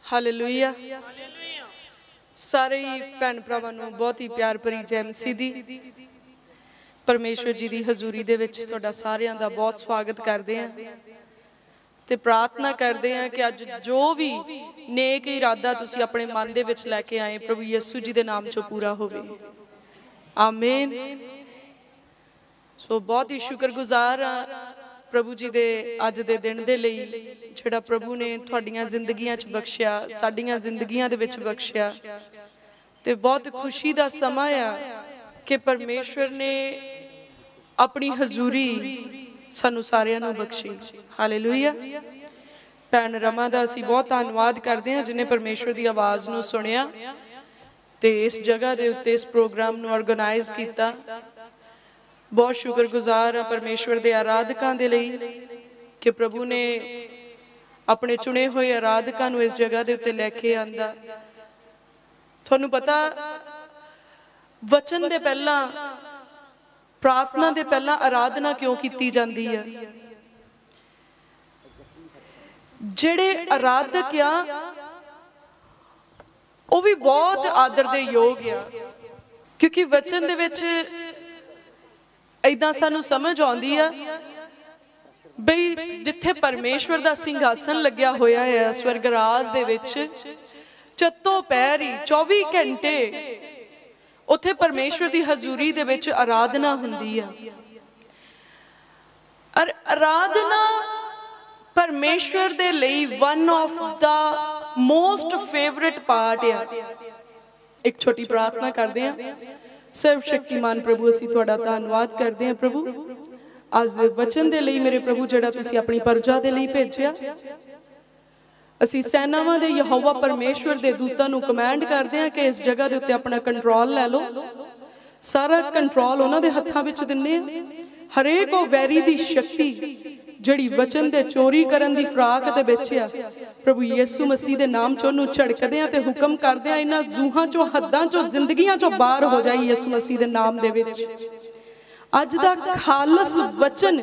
Hallelujah. सारे भैन भरावां नूं बहुत ही प्यार भरी जय मसीह दी। परमेश्वर जी की हजूरी दे विच तुहाडा सारियां दा बहुत स्वागत करते हैं ते प्रार्थना करते हैं कि अज जो भी नेक इरादा तुसीं अपने मन दे विच लैके आए प्रभु यीशु जी दे नाम चो पूरा होवे। आमीन। सो बहुत ही शुक्रगुजार प्रभु जी दे अज दे दिन दे लई जिहड़ा प्रभु ने तुहाडीआं जिंदगियां च बख्शिया, साडीआं जिंदगियां दे विच बख्शिया ते बहुत खुशी दा समा आ कि परमेश्वर ने अपनी हजूरी सानू सारियां नू बख्शी। हालेलुया। भैन रमा दा असीं बहुत धन्नवाद करते हैं जिन्हें परमेश्वर की आवाज़ नू सुनिया ते इस जगह दे उत्ते इस प्रोग्राम नू ऑर्गेनाइज किया। बहुत शुक्रगुजार हाँ परमेश्वर के आराधकों के लिए कि प्रभु ने अपने चुने हुए आराधकों नू इस जगह के उत्ते लैके आंदा। तुहानू पता वचन दे पहला प्रार्थना दे पहला आराधना क्यों की जाती है? जेड़े आराधक आ वो भी बहुत आदर दे योग आ, क्योंकि वचन दे विच इदां सानू समझ आउंदी है बई जिथे परमेश्वर दा सिंघासन लग्या होया है स्वर्गराज दे विच चत्तो पैर ही 24 घंटे उथे परमेश्वर की हजूरी दे विच आराधना हुंदी है। और आराधना परमेश्वर दे लई one of the most favourite part है। एक छोटी प्रार्थना करते हैं। सर्वशक्तिमान प्रभु असीं तुहाडा धन्नवाद करते हैं प्रभु आज दे वचन दे लई मेरे प्रभु जिहड़ा तुसीं अपनी प्रजा दे लई भेजिया। असीं सैनावां दे यहोवा परमेश्वर दे दूतां नूं कमैंड करते हैं कि इस जगह दे उत्ते अपना कंट्रोल लै लो। सारा कंट्रोल उन्हां दे हत्थां विच दिंदे आ। हरेक ओ वैरी दी शक्ति जिहड़ी वचन दे चोरी करन दी फराक दे विच आ प्रभु यीशु मसीह दे नाम चों नूं झड़कदे आ ते हुक्म करदे आ इन्हां जूहां चों हद्दां चों जिंदगियां चों बाहर हो जाए यीशु मसीह दे नाम दे विच। अज दा खालस वचन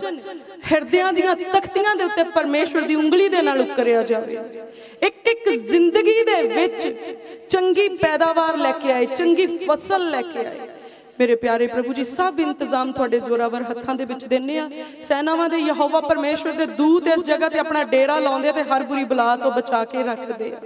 हिरदियां दीआं तख्तियां दे उत्ते परमेश्वर दी उंगली दे नाल उकरिया जावे। एक एक जिंदगी दे विच चंगी पैदावार लैके आए, चंगी फसल लैके आए। मेरे प्यारे प्रभु जी सब इंतजाम थोड़े जोरावर हत्थां दे विच देने आ। सैनावां दे यहोवा परमेश्वर दे दूत इस जगह ते अपना डेरा लाउंदे ते हर बुरी बला तो बचा के रखदे।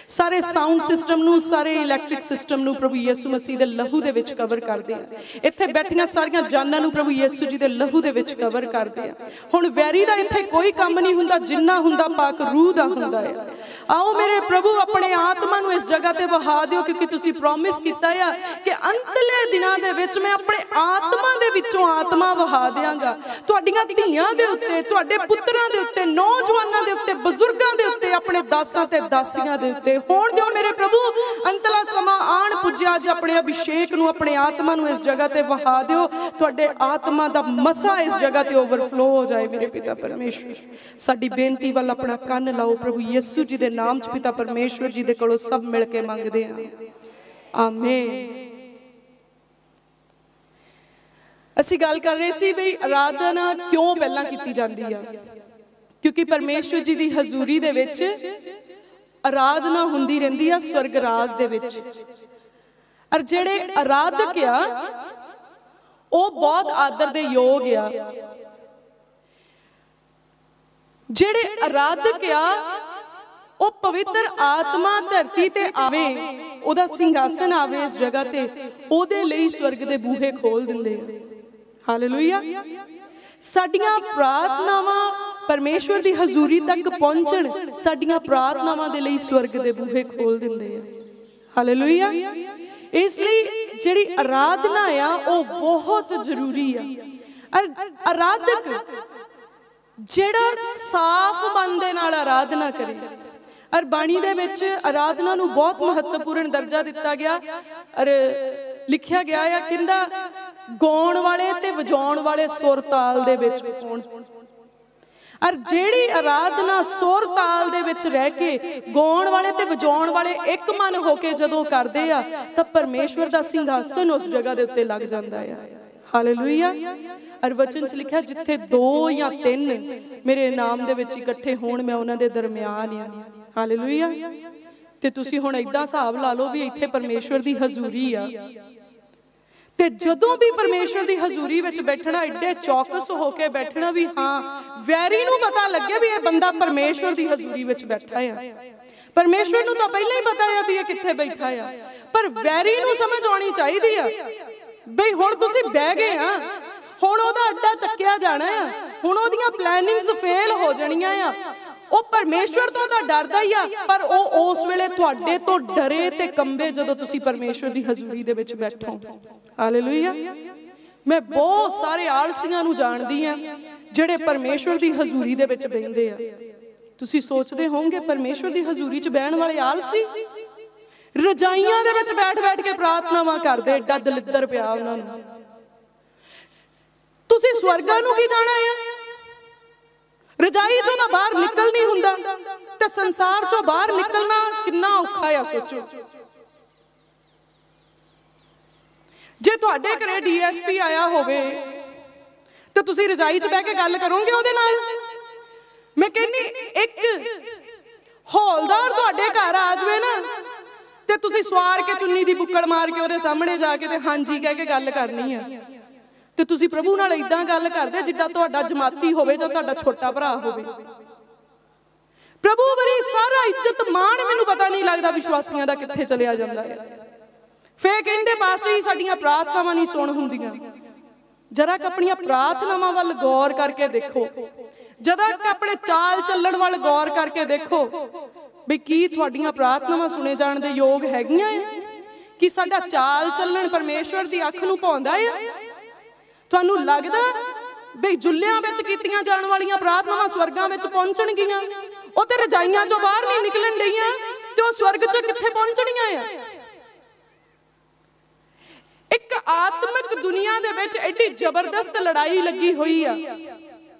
सारे साउंड सिस्टम नू, सारे इलैक्ट्रिक सिस्टम नू प्रभु यीशु मसीह दे लहू दे विच कवर करदे आ। इत्थे बैठियां सारियां जानां नू प्रभु यीशु जी दे लहू दे विच कवर करदे आ। हुण वैरी दा इत्थे कोई काम नहीं हुंदा जिन्ना हुंदा पाक रूह दा हुंदा है। आओ मेरे प्रभु अपने आत्मा नू इस जगह ते वहा दिओ, क्योंकि तुसीं प्रॉमिस कीता है कि अंतले दिनां दे विच मैं अपने आत्मा दे विचों आत्मा वहा देवांगा। तुहाडीआं धीआं दे उत्ते, तुहाडे पुत्तरां दे उत्ते, नौजवानां दे उत्ते, बजुर्गां दे उत्ते, अपने दासां ते दासियां दे उत्ते होण दिओ मेरे प्रभु। अंतला समा आण पुज्जिया अज अपने अभिषेक नू, अपने आत्मा नू इस जगह ते वहा दिओ। तुहाडे आत्मा दा मसा इस जगह ते ओवरफ्लो हो जाए मेरे पिता परमेश्वर। साडी बेनती वल अपना कन लाओ प्रभु यीशु जी दे नाम च पिता परमेश्वर जी दे कोलों सब मिल के मंगदे हां। आमीन। असी गल कर रहे सी भी आराधना क्यों पहला की जाती है, क्योंकि परमेश्वर जी की हजूरी दे विच आराधना हुंदी रहिंदी है स्वर्ग राज दे विच। और जेड़े आराधक आ वो बहुत आदर दे योग आ। जेड़े आराधक आ वो पवित्र आत्मा धरती ते आवे, ओदा सिंघासन आवे इस जगह ते, ओदे लई स्वर्ग दे बूहे खोल दिंदे आ। हालेलुया। साडियां प्रार्थनावां परमेश्वर दी हजूरी तक पहुंचण, साडियां प्रार्थनावां दे लई स्वर्ग दे बूहे खोल दिंदे आ। हालेलुया। इसलिए जिहड़ी आराधना आ वो बहुत जरूरी आ। आराधक जिहड़ा साफ मन दे नाल आराधना करे, और बाणी दे विच आराधना नूं बहुत महत्वपूर्ण दर्जा दिता गया और लिखिया गया है किंदा गाउण वाले ते वजाउण वाले सुर ताल दे विच होण। और जेड़ी आराधना सुर ताल दे विच रह के गाउण वाले ते वजाउण वाले एक मन होके जदों करदे आ तां परमेश्वर दा सिंघासन उस जगह दे उत्ते लग जांदा है। हालेलुया। और वचन च लिखा जिथे 2 या 3 मेरे नाम दे विच इकट्ठे होण मैं उन्हां दे दरमियान आ। हालेलुया। ਤੇ ਤੁਸੀਂ ਹੁਣ ਏਦਾਂ ਹਿਸਾਬ ਲਾ ਲਓ ਵੀ ਇੱਥੇ ਪਰਮੇਸ਼ਵਰ ਦੀ ਹਜ਼ੂਰੀ ਆ, ਤੇ ਜਦੋਂ ਵੀ ਪਰਮੇਸ਼ਵਰ ਦੀ ਹਜ਼ੂਰੀ ਵਿੱਚ ਬੈਠਣਾ ਏਡੇ ਚੌਕਸ ਹੋ ਕੇ ਬੈਠਣਾ ਵੀ ਹਾਂ ਵੈਰੀ ਨੂੰ ਪਤਾ ਲੱਗੇ ਵੀ ਇਹ ਬੰਦਾ ਪਰਮੇਸ਼ਵਰ ਦੀ ਹਜ਼ੂਰੀ ਵਿੱਚ ਬੈਠਾ ਆ। ਪਰਮੇਸ਼ਵਰ ਨੂੰ ਤਾਂ ਪਹਿਲਾਂ ਹੀ ਪਤਾ ਆ ਵੀ ਇਹ ਕਿੱਥੇ ਬੈਠਾ ਆ, ਪਰ ਵੈਰੀ ਨੂੰ ਸਮਝ ਆਉਣੀ ਚਾਹੀਦੀ ਆ ਬਈ ਹੁਣ ਤੁਸੀਂ ਬਹਿ ਗਏ ਆ, ਹੁਣ ਉਹਦਾ ਅੱਡਾ ਚੱਕਿਆ ਜਾਣਾ ਆ, ਹੁਣ ਉਹਦੀਆਂ ਪਲੈਨਿੰਗਸ ਫੇਲ ਹੋ ਜਾਣੀਆਂ ਆ। ਉਹ ਪਰਮੇਸ਼ਵਰ ਤੋਂ ਤਾਂ ਡਰਦਾ ਹੀ ਆ, ਪਰ ਉਹ ਉਸ ਵੇਲੇ ਤੁਹਾਡੇ ਤੋਂ ਡਰੇ ਤੇ ਕੰਬੇ ਜਦੋਂ ਤੁਸੀਂ ਪਰਮੇਸ਼ਵਰ ਦੀ ਹਜ਼ੂਰੀ ਦੇ ਵਿੱਚ ਬੈਠੋ। ਹਾਲੇਲੂਇਆ। ਮੈਂ ਬਹੁਤ ਸਾਰੇ ਆਲਸੀਆਂ ਨੂੰ ਜਾਣਦੀ ਆ ਜਿਹੜੇ ਪਰਮੇਸ਼ਵਰ ਦੀ ਹਜ਼ੂਰੀ ਦੇ ਵਿੱਚ ਬਹਿੰਦੇ ਆ। ਤੁਸੀਂ ਸੋਚਦੇ ਹੋਵੋਗੇ ਪਰਮੇਸ਼ਵਰ ਦੀ ਹਜ਼ੂਰੀ 'ਚ ਬਹਿਣ ਵਾਲੇ ਆਲਸੀ ਰਜਾਈਆਂ ਦੇ ਵਿੱਚ ਬੈਠ ਬੈਠ ਕੇ ਪ੍ਰਾਰਥਨਾਵਾਂ ਕਰਦੇ, ਏਡਾ ਦਲਿੱਦਰ ਪਿਆ ਉਹਨਾਂ ਨੂੰ। ਤੁਸੀਂ ਸਵਰਗਾਂ ਨੂੰ ਕੀ ਜਾਣਾ ਆ? ਰਜਾਈ ਚੋਂ ਤਾਂ ਬਾਹਰ ਨਿਕਲ ਨਹੀਂ ਹੁੰਦਾ, ਤੇ ਸੰਸਾਰ ਚੋਂ ਬਾਹਰ ਨਿਕਲਣਾ ਕਿੰਨਾ ਔਖਾ ਆ ਸੋਚੋ। ਜੇ ਤੁਹਾਡੇ ਘਰੇ ਡੀਐਸਪੀ ਆਇਆ ਹੋਵੇ ਤੇ ਤੁਸੀਂ ਰਜਾਈ 'ਚ ਬਹਿ ਕੇ ਗੱਲ ਕਰੋਗੇ ਉਹਦੇ ਨਾਲ? ਮੈਂ ਕਹਿੰਨੀ ਇੱਕ ਹੌਲਦਾਰ ਤੁਹਾਡੇ ਘਰ ਆ ਜਾਵੇ ਨਾ ਤੇ ਤੁਸੀਂ ਸਵਾਰ ਕੇ ਚੁੰਨੀ ਦੀ ਬੁੱਕੜ ਮਾਰ ਕੇ ਉਹਦੇ ਸਾਹਮਣੇ ਜਾ ਕੇ ਤੇ ਹਾਂਜੀ ਕਹਿ ਕੇ ਗੱਲ ਕਰਨੀ ਆ। ਤੇ ਤੁਸੀਂ ਪ੍ਰਭੂ ਨਾਲ ਇਦਾਂ ਗੱਲ ਕਰਦੇ ਜਿੱਦਾਂ ਤੁਹਾਡਾ ਜਮਾਤੀ ਹੋਵੇ ਜਾਂ ਤੁਹਾਡਾ ਛੋਟਾ ਭਰਾ ਹੋਵੇ। ਪ੍ਰਭੂ ਬੜੀ ਸਾਰਾ ਇੱਜ਼ਤ ਮਾਣ ਮੈਨੂੰ ਪਤਾ ਨਹੀਂ ਲੱਗਦਾ ਵਿਸ਼ਵਾਸੀਆਂ ਦਾ ਕਿੱਥੇ ਚਲਿਆ ਜਾਂਦਾ ਹੈ। ਫੇਰ ਕਹਿੰਦੇ ਪਾਸਟਰ ਜੀ ਸਾਡੀਆਂ ਪ੍ਰਾਰਥਨਾਵਾਂ ਨਹੀਂ ਸੁਣ ਹੁੰਦੀਆਂ। ਜਰਾ ਕ ਆਪਣੀਆਂ ਪ੍ਰਾਰਥਨਾਵਾਂ ਵੱਲ ਗੌਰ ਕਰਕੇ ਦੇਖੋ, ਜਰਾ ਕ ਆਪਣੇ ਚਾਲ ਚੱਲਣ ਵੱਲ ਗੌਰ ਕਰਕੇ ਦੇਖੋ ਵੀ ਕੀ ਤੁਹਾਡੀਆਂ ਪ੍ਰਾਰਥਨਾਵਾਂ ਸੁਣੇ ਜਾਣ ਦੇ ਯੋਗ ਹੈਗੀਆਂ? ਕਿ ਸਾਡਾ ਚਾਲ ਚੱਲਣ ਪਰਮੇਸ਼ਵਰ ਦੀ ਅੱਖ ਨੂੰ ਭਾਉਂਦਾ ਹੈ? ਤੁਹਾਨੂੰ ਲੱਗਦਾ ਬਈ ਜੁੱਲਿਆਂ ਵਿੱਚ ਕੀਤੀਆਂ ਜਾਣ ਵਾਲੀਆਂ ਪ੍ਰਾਰਥਨਾਵਾਂ ਸਵਰਗਾਂ ਵਿੱਚ ਪਹੁੰਚਣਗੀਆਂ? ਉਹ ਤੇ ਰਜਾਈਆਂ ਚੋਂ ਬਾਹਰ ਨਹੀਂ ਨਿਕਲਣ ਡਈਆਂ ਤੇ ਉਹ ਸਵਰਗ 'ਚ ਕਿੱਥੇ ਪਹੁੰਚਣੀਆਂ ਆ? ਇੱਕ ਆਤਮਿਕ ਦੁਨੀਆ ਦੇ ਵਿੱਚ ਐਡੀ ਜ਼ਬਰਦਸਤ ਲੜਾਈ ਲੱਗੀ ਹੋਈ ਆ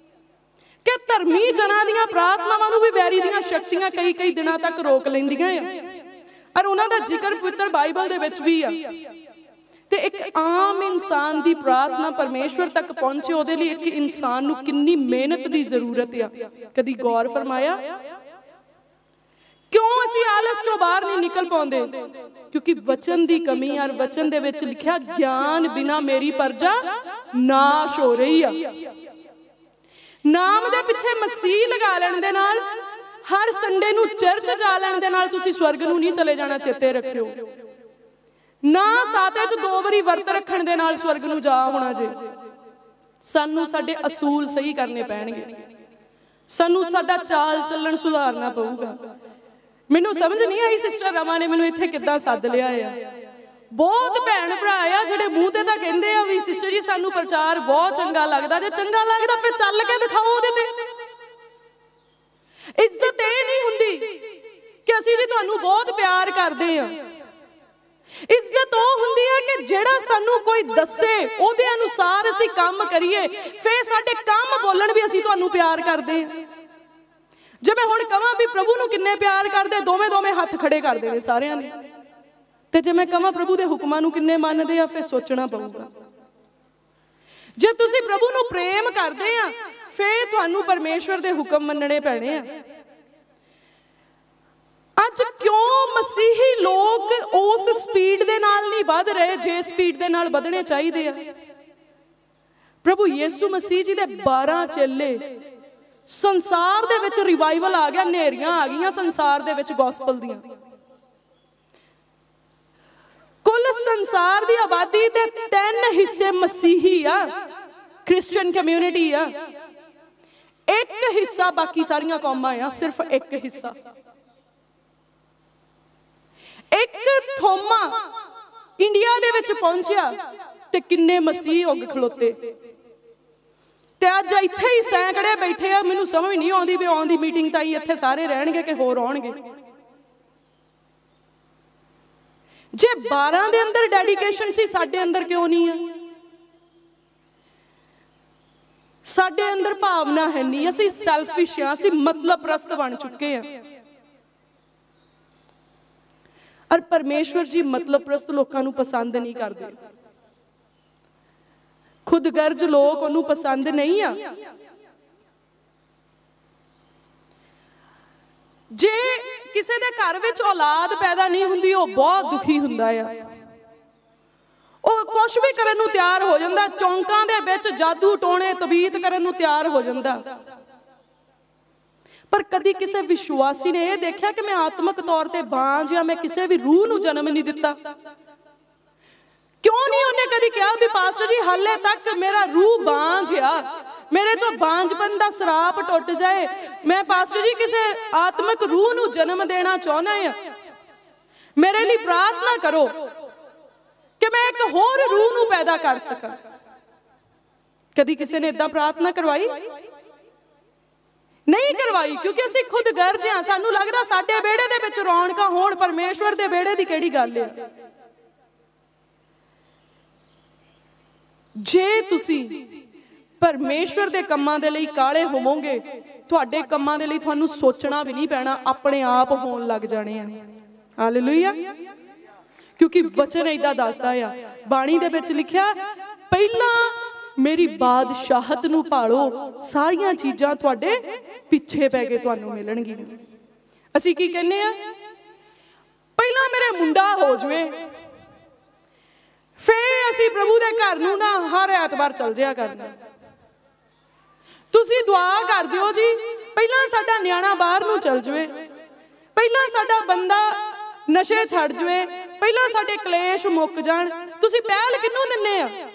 ਕਿ ਧਰਮੀ ਜਨਾਂ ਦੀਆਂ ਪ੍ਰਾਰਥਨਾਵਾਂ ਨੂੰ ਵੀ ਵੈਰੀ ਦੀਆਂ ਸ਼ਕਤੀਆਂ ਕਈ ਕਈ ਦਿਨਾਂ ਤੱਕ ਰੋਕ ਲੈਂਦੀਆਂ ਆ, ਔਰ ਉਹਨਾਂ ਦਾ ਜ਼ਿਕਰ ਪਵਿੱਤਰ ਬਾਈਬਲ ਦੇ ਵਿੱਚ ਵੀ ਆ। ਤੇ ਇੱਕ ਆਮ ਇਨਸਾਨ ਦੀ ਪ੍ਰਾਰਥਨਾ ਪਰਮੇਸ਼ਵਰ ਤੱਕ ਪਹੁੰਚੇ, ਉਹਦੇ ਲਈ ਇੱਕ ਇਨਸਾਨ ਨੂੰ ਕਿੰਨੀ ਮਿਹਨਤ ਦੀ ਜ਼ਰੂਰਤ ਆ। ਕਦੀ ਗੌਰ ਫਰਮਾਇਆ ਕਿਉਂ ਅਸੀਂ ਆਲਸ ਚੋਂ ਬਾਹਰ ਨਹੀਂ ਨਿਕਲ ਪਾਉਂਦੇ? ਕਿਉਂਕਿ ਵਚਨ ਦੀ ਕਮੀ ਆ। ਵਚਨ ਦੇ ਵਿੱਚ ਲਿਖਿਆ ਗਿਆਨ ਬਿਨਾ ਮੇਰੀ ਪਰਜਾ ਨਾਸ਼ ਹੋ ਰਹੀ ਆ। ਨਾਮ ਦੇ ਪਿੱਛੇ ਮਸੀਹ ਲਗਾ ਲੈਣ ਦੇ ਨਾਲ, ਹਰ ਸੰਡੇ ਨੂੰ ਚਰਚ ਜਾ ਲੈਣ ਦੇ ਨਾਲ ਤੁਸੀਂ ਸਵਰਗ ਨੂੰ ਨਹੀਂ ਚਲੇ ਜਾਣਾ, ਚੇਤੇ ਰੱਖਿਓ। ਨਾ ਸਾਤੇ 'ਚ 2 ਵਾਰੀ ਵਰਤ ਰੱਖਣ ਦੇ ਨਾਲ ਸਵਰਗ ਨੂੰ ਜਾ ਹੋਣਾ ਜੇ। ਸਾਨੂੰ ਸਾਡੇ ਅਸੂਲ ਸਹੀ ਕਰਨੇ ਪੈਣਗੇ, ਸਾਨੂੰ ਸਾਡਾ ਚਾਲ ਚੱਲਣ ਸੁਧਾਰਨਾ ਪਊਗਾ। ਮੈਨੂੰ ਸਮਝ ਨਹੀਂ ਆਈ ਸਿਸਟਰ ਰਮਾ ਨੇ ਮੈਨੂੰ ਇੱਥੇ ਕਿੱਦਾਂ ਸੱਦ ਲਿਆ ਆ। ਬਹੁਤ ਭੈਣ ਭਰਾ ਆ ਜਿਹੜੇ ਮੂੰਹ ਤੇ ਤਾਂ ਕਹਿੰਦੇ ਆ ਵੀ ਸਿਸਟਰ ਜੀ ਸਾਨੂੰ ਪ੍ਰਚਾਰ ਬਹੁਤ ਚੰਗਾ ਲੱਗਦਾ। ਜੇ ਚੰਗਾ ਲੱਗਦਾ ਫਿਰ ਚੱਲ ਕੇ ਦਿਖਾਓ ਉਹਦੇ ਤੇ। ਇੱਜ਼ਤ ਇਹ ਨਹੀਂ ਹੁੰਦੀ ਕਿ ਅਸੀਂ ਜੀ ਤੁਹਾਨੂੰ ਬਹੁਤ ਪਿਆਰ ਕਰਦੇ ਆ। ਇੱਜ਼ਤ ਉਹ ਹੁੰਦੀ ਹੈ ਕਿ ਜਿਹੜਾ ਸਾਨੂੰ ਕੋਈ ਦੱਸੇ ਉਹਦੇ ਅਨੁਸਾਰ ਅਸੀਂ ਕੰਮ ਕਰੀਏ, ਫਿਰ ਸਾਡੇ ਕੰਮ ਬੋਲਣ ਵੀ ਅਸੀਂ ਤੁਹਾਨੂੰ ਪਿਆਰ ਕਰਦੇ ਹਾਂ। ਜੇ ਮੈਂ ਹੁਣ ਕਹਾਂ ਵੀ ਪ੍ਰਭੂ ਨੂੰ ਕਿੰਨੇ ਪਿਆਰ ਕਰਦੇ, ਦੋਵੇਂ ਹੱਥ ਖੜੇ ਕਰ ਦੇਣੇ ਸਾਰਿਆਂ ਨੇ। ਤੇ ਜੇ ਮੈਂ ਕਹਾਂ ਪ੍ਰਭੂ ਦੇ ਹੁਕਮਾਂ ਨੂੰ ਕਿੰਨੇ ਮੰਨਦੇ ਆ, ਫਿਰ ਸੋਚਣਾ ਪਊਗਾ। ਜੇ ਤੁਸੀਂ ਪ੍ਰਭੂ ਨੂੰ ਪ੍ਰੇਮ ਕਰਦੇ ਆ ਫਿਰ ਤੁਹਾਨੂੰ ਪਰਮੇਸ਼ਵਰ ਦੇ ਹੁਕਮ ਮੰਨਣੇ ਪੈਣੇ ਆ। ਅੱਜ ਕਿਉਂ ਮਸੀਹੀ ਲੋਕ ਉਸ ਸਪੀਡ ਦੇ ਨਾਲ ਨਹੀਂ ਵੱਧ ਰਹੇ ਜੇ ਸਪੀਡ ਦੇ ਨਾਲ ਵਧਣੇ ਚਾਹੀਦੇ ਆ? ਪ੍ਰਭੂ ਯਿਸੂ ਮਸੀਹ ਜੀ ਦੇ 12 ਚੇਲੇ, ਸੰਸਾਰ ਦੇ ਵਿੱਚ ਰਿਵਾਈਵਲ ਆ ਗਿਆ, ਨੇਰੀਆਂ ਆ ਗਈਆਂ ਸੰਸਾਰ ਦੇ ਵਿੱਚ ਗੋਸਪਲ ਦੀਆਂ। ਕੁੱਲ ਸੰਸਾਰ ਦੀ ਆਬਾਦੀ ਦੇ 3 ਹਿੱਸੇ ਮਸੀਹੀ ਆ, ਕ੍ਰਿਸਚੀਅਨ ਕਮਿਊਨਿਟੀ ਆ। 1 ਹਿੱਸਾ ਬਾਕੀ ਸਾਰੀਆਂ ਕੌਮਾਂ ਆ, ਸਿਰਫ 1 ਹਿੱਸਾ। 1 ਥੋਮਾ ਇੰਡੀਆ ਦੇ ਵਿੱਚ ਪਹੁੰਚਿਆ ਤੇ ਕਿੰਨੇ ਮਸੀਹ ਉੱਗ ਖਲੋਤੇ। ਤੇ ਅੱਜ ਇੱਥੇ ਹੀ ਸੈਂਕੜੇ ਬੈਠੇ ਆ। ਮੈਨੂੰ ਸਮਝ ਨਹੀਂ ਆਉਂਦੀ ਵੀ ਆਉਣ ਦੀ ਮੀਟਿੰਗ ਤਾਂ ਹੀ ਇੱਥੇ ਸਾਰੇ ਰਹਿਣਗੇ ਕਿ ਹੋਰ ਆਉਣਗੇ। ਜੇ 12 ਦੇ ਅੰਦਰ ਡੈਡੀਕੇਸ਼ਨ ਸੀ, ਸਾਡੇ ਅੰਦਰ ਕਿਉਂ ਨਹੀਂ ਆ? ਸਾਡੇ ਅੰਦਰ ਭਾਵਨਾ ਹੈ ਨਹੀਂ, ਅਸੀਂ ਸੈਲਫਿਸ਼ ਆ, ਅਸੀਂ ਮਤਲਬ ਪ੍ਰਸਤ ਬਣ ਚੁੱਕੇ ਆ। ਔਰ ਪਰਮੇਸ਼ਵਰ ਜੀ ਮਤਲਬ ਪ੍ਰਸਤ ਲੋਕਾਂ ਨੂੰ ਪਸੰਦ ਨਹੀਂ ਕਰਦੇ। ਖੁਦਗਰਜ ਲੋਕ ਉਹਨੂੰ ਪਸੰਦ ਨਹੀਂ ਆ। ਜੇ ਕਿਸੇ ਦੇ ਘਰ ਵਿੱਚ ਔਲਾਦ ਪੈਦਾ ਨਹੀਂ ਹੁੰਦੀ, ਉਹ ਬਹੁਤ ਦੁਖੀ ਹੁੰਦਾ ਆ। ਉਹ ਕੁਛ ਵੀ ਕਰਨ ਨੂੰ ਤਿਆਰ ਹੋ ਜਾਂਦਾ, ਚੌਂਕਾਂ ਦੇ ਵਿੱਚ ਜਾਦੂ ਟੋਣੇ ਤਬੀਤ ਕਰਨ ਨੂੰ ਤਿਆਰ ਹੋ ਜਾਂਦਾ। ਪਰ ਕਦੀ ਕਿਸੇ ਵਿਸ਼ਵਾਸੀ ਨੇ ਇਹ ਦੇਖਿਆ ਕਿ ਮੈਂ ਆਤਮਿਕ ਤੌਰ ਤੇ ਬਾਂਝ ਜਾਂ ਮੈਂ ਕਿਸੇ ਵੀ ਰੂਹ ਨੂੰ ਜਨਮ ਨਹੀਂ ਦਿੱਤਾ? ਕਿਉਂ ਨਹੀਂ ਉਹਨੇ ਕਦੀ ਕਿਹਾ ਵੀ ਪਾਸਟਰ ਜੀ ਹਾਲੇ ਤੱਕ ਮੇਰਾ ਰੂਹ ਬਾਂਝ ਆ, ਮੇਰੇ ਚੋਂ ਬਾਂਝਪਨ ਦਾ ਸਰਾਪ ਟੁੱਟ ਜਾਏ, ਮੈਂ ਪਾਸਟਰ ਜੀ ਕਿਸੇ ਆਤਮਿਕ ਰੂਹ ਨੂੰ ਜਨਮ ਦੇਣਾ ਚਾਹੁੰਦਾ ਆ, ਮੇਰੇ ਲਈ ਪ੍ਰਾਰਥਨਾ ਕਰੋ ਕਿ ਮੈਂ ਇੱਕ ਹੋਰ ਰੂਹ ਨੂੰ ਪੈਦਾ ਕਰ ਸਕਾਂ। ਕਦੀ ਕਿਸੇ ਨੇ ਏਦਾਂ ਪ੍ਰਾਰਥਨਾ ਕਰਵਾਈ? ਨਹੀਂ ਕਰਵਾਈ, ਕਿਉਂਕਿ ਅਸੀਂ ਖੁਦ ਗਰਜ ਹਾਂ। ਸਾਨੂੰ ਲੱਗਦਾ ਸਾਡੇ ਵਿਹੜੇ ਦੇ ਵਿੱਚ ਰੌਣਕਾਂ ਹੋਣ, ਪਰਮੇਸ਼ਵਰ ਦੇ ਵਿਹੜੇ ਦੀ ਕਿਹੜੀ ਗੱਲ ਹੈ। ਜੇ ਤੁਸੀਂ ਪਰਮੇਸ਼ਵਰ ਦੇ ਕੰਮਾਂ ਦੇ ਲਈ ਕਾਲੇ ਹੋਵੋਗੇ, ਤੁਹਾਡੇ ਕੰਮਾਂ ਦੇ ਲਈ ਤੁਹਾਨੂੰ ਸੋਚਣਾ ਵੀ ਨਹੀਂ ਪੈਣਾ, ਆਪਣੇ ਆਪ ਹੋਣ ਲੱਗ ਜਾਣੇ ਆ। ਹਾਲੇਲੂਇਆ। ਕਿਉਂਕਿ ਵਚਨ ਏਦਾਂ ਦੱਸਦਾ ਆ, ਬਾਣੀ ਦੇ ਵਿੱਚ ਲਿਖਿਆ, ਪਹਿਲਾਂ ਮੇਰੀ ਬਾਦਸ਼ਾਹਤ ਨੂੰ ਭਾਲੋ, ਸਾਰੀਆਂ ਚੀਜ਼ਾਂ ਤੁਹਾਡੇ ਪਿੱਛੇ ਪੈ ਕੇ ਤੁਹਾਨੂੰ ਮਿਲਣਗੀਆਂ। ਅਸੀਂ ਕੀ ਕਹਿੰਦੇ ਆ? ਪਹਿਲਾਂ ਮੇਰੇ ਮੁੰਡਾ ਹੋ ਜਾਵੇ, ਫੇਰ ਅਸੀਂ ਪ੍ਰਭੂ ਦੇ ਘਰ ਨੂੰ ਨਾ ਹਰ ਐਤਵਾਰ ਚੱਲ ਜਿਆ ਕਰਨਾ। ਤੁਸੀਂ ਦੁਆ ਕਰ ਦਿਓ ਜੀ, ਪਹਿਲਾਂ ਸਾਡਾ ਨਿਆਣਾ ਬਾਹਰ ਨੂੰ ਚੱਲ ਜਾਵੇ, ਪਹਿਲਾਂ ਸਾਡਾ ਬੰਦਾ ਨਸ਼ੇ ਛੱਡ ਜਾਵੇ, ਪਹਿਲਾਂ ਸਾਡੇ ਕਲੇਸ਼ ਮੁੱਕ ਜਾਣ। ਤੁਸੀਂ ਪਹਿਲ ਕਿਹਨੂੰ ਦਿੰਨੇ ਆ?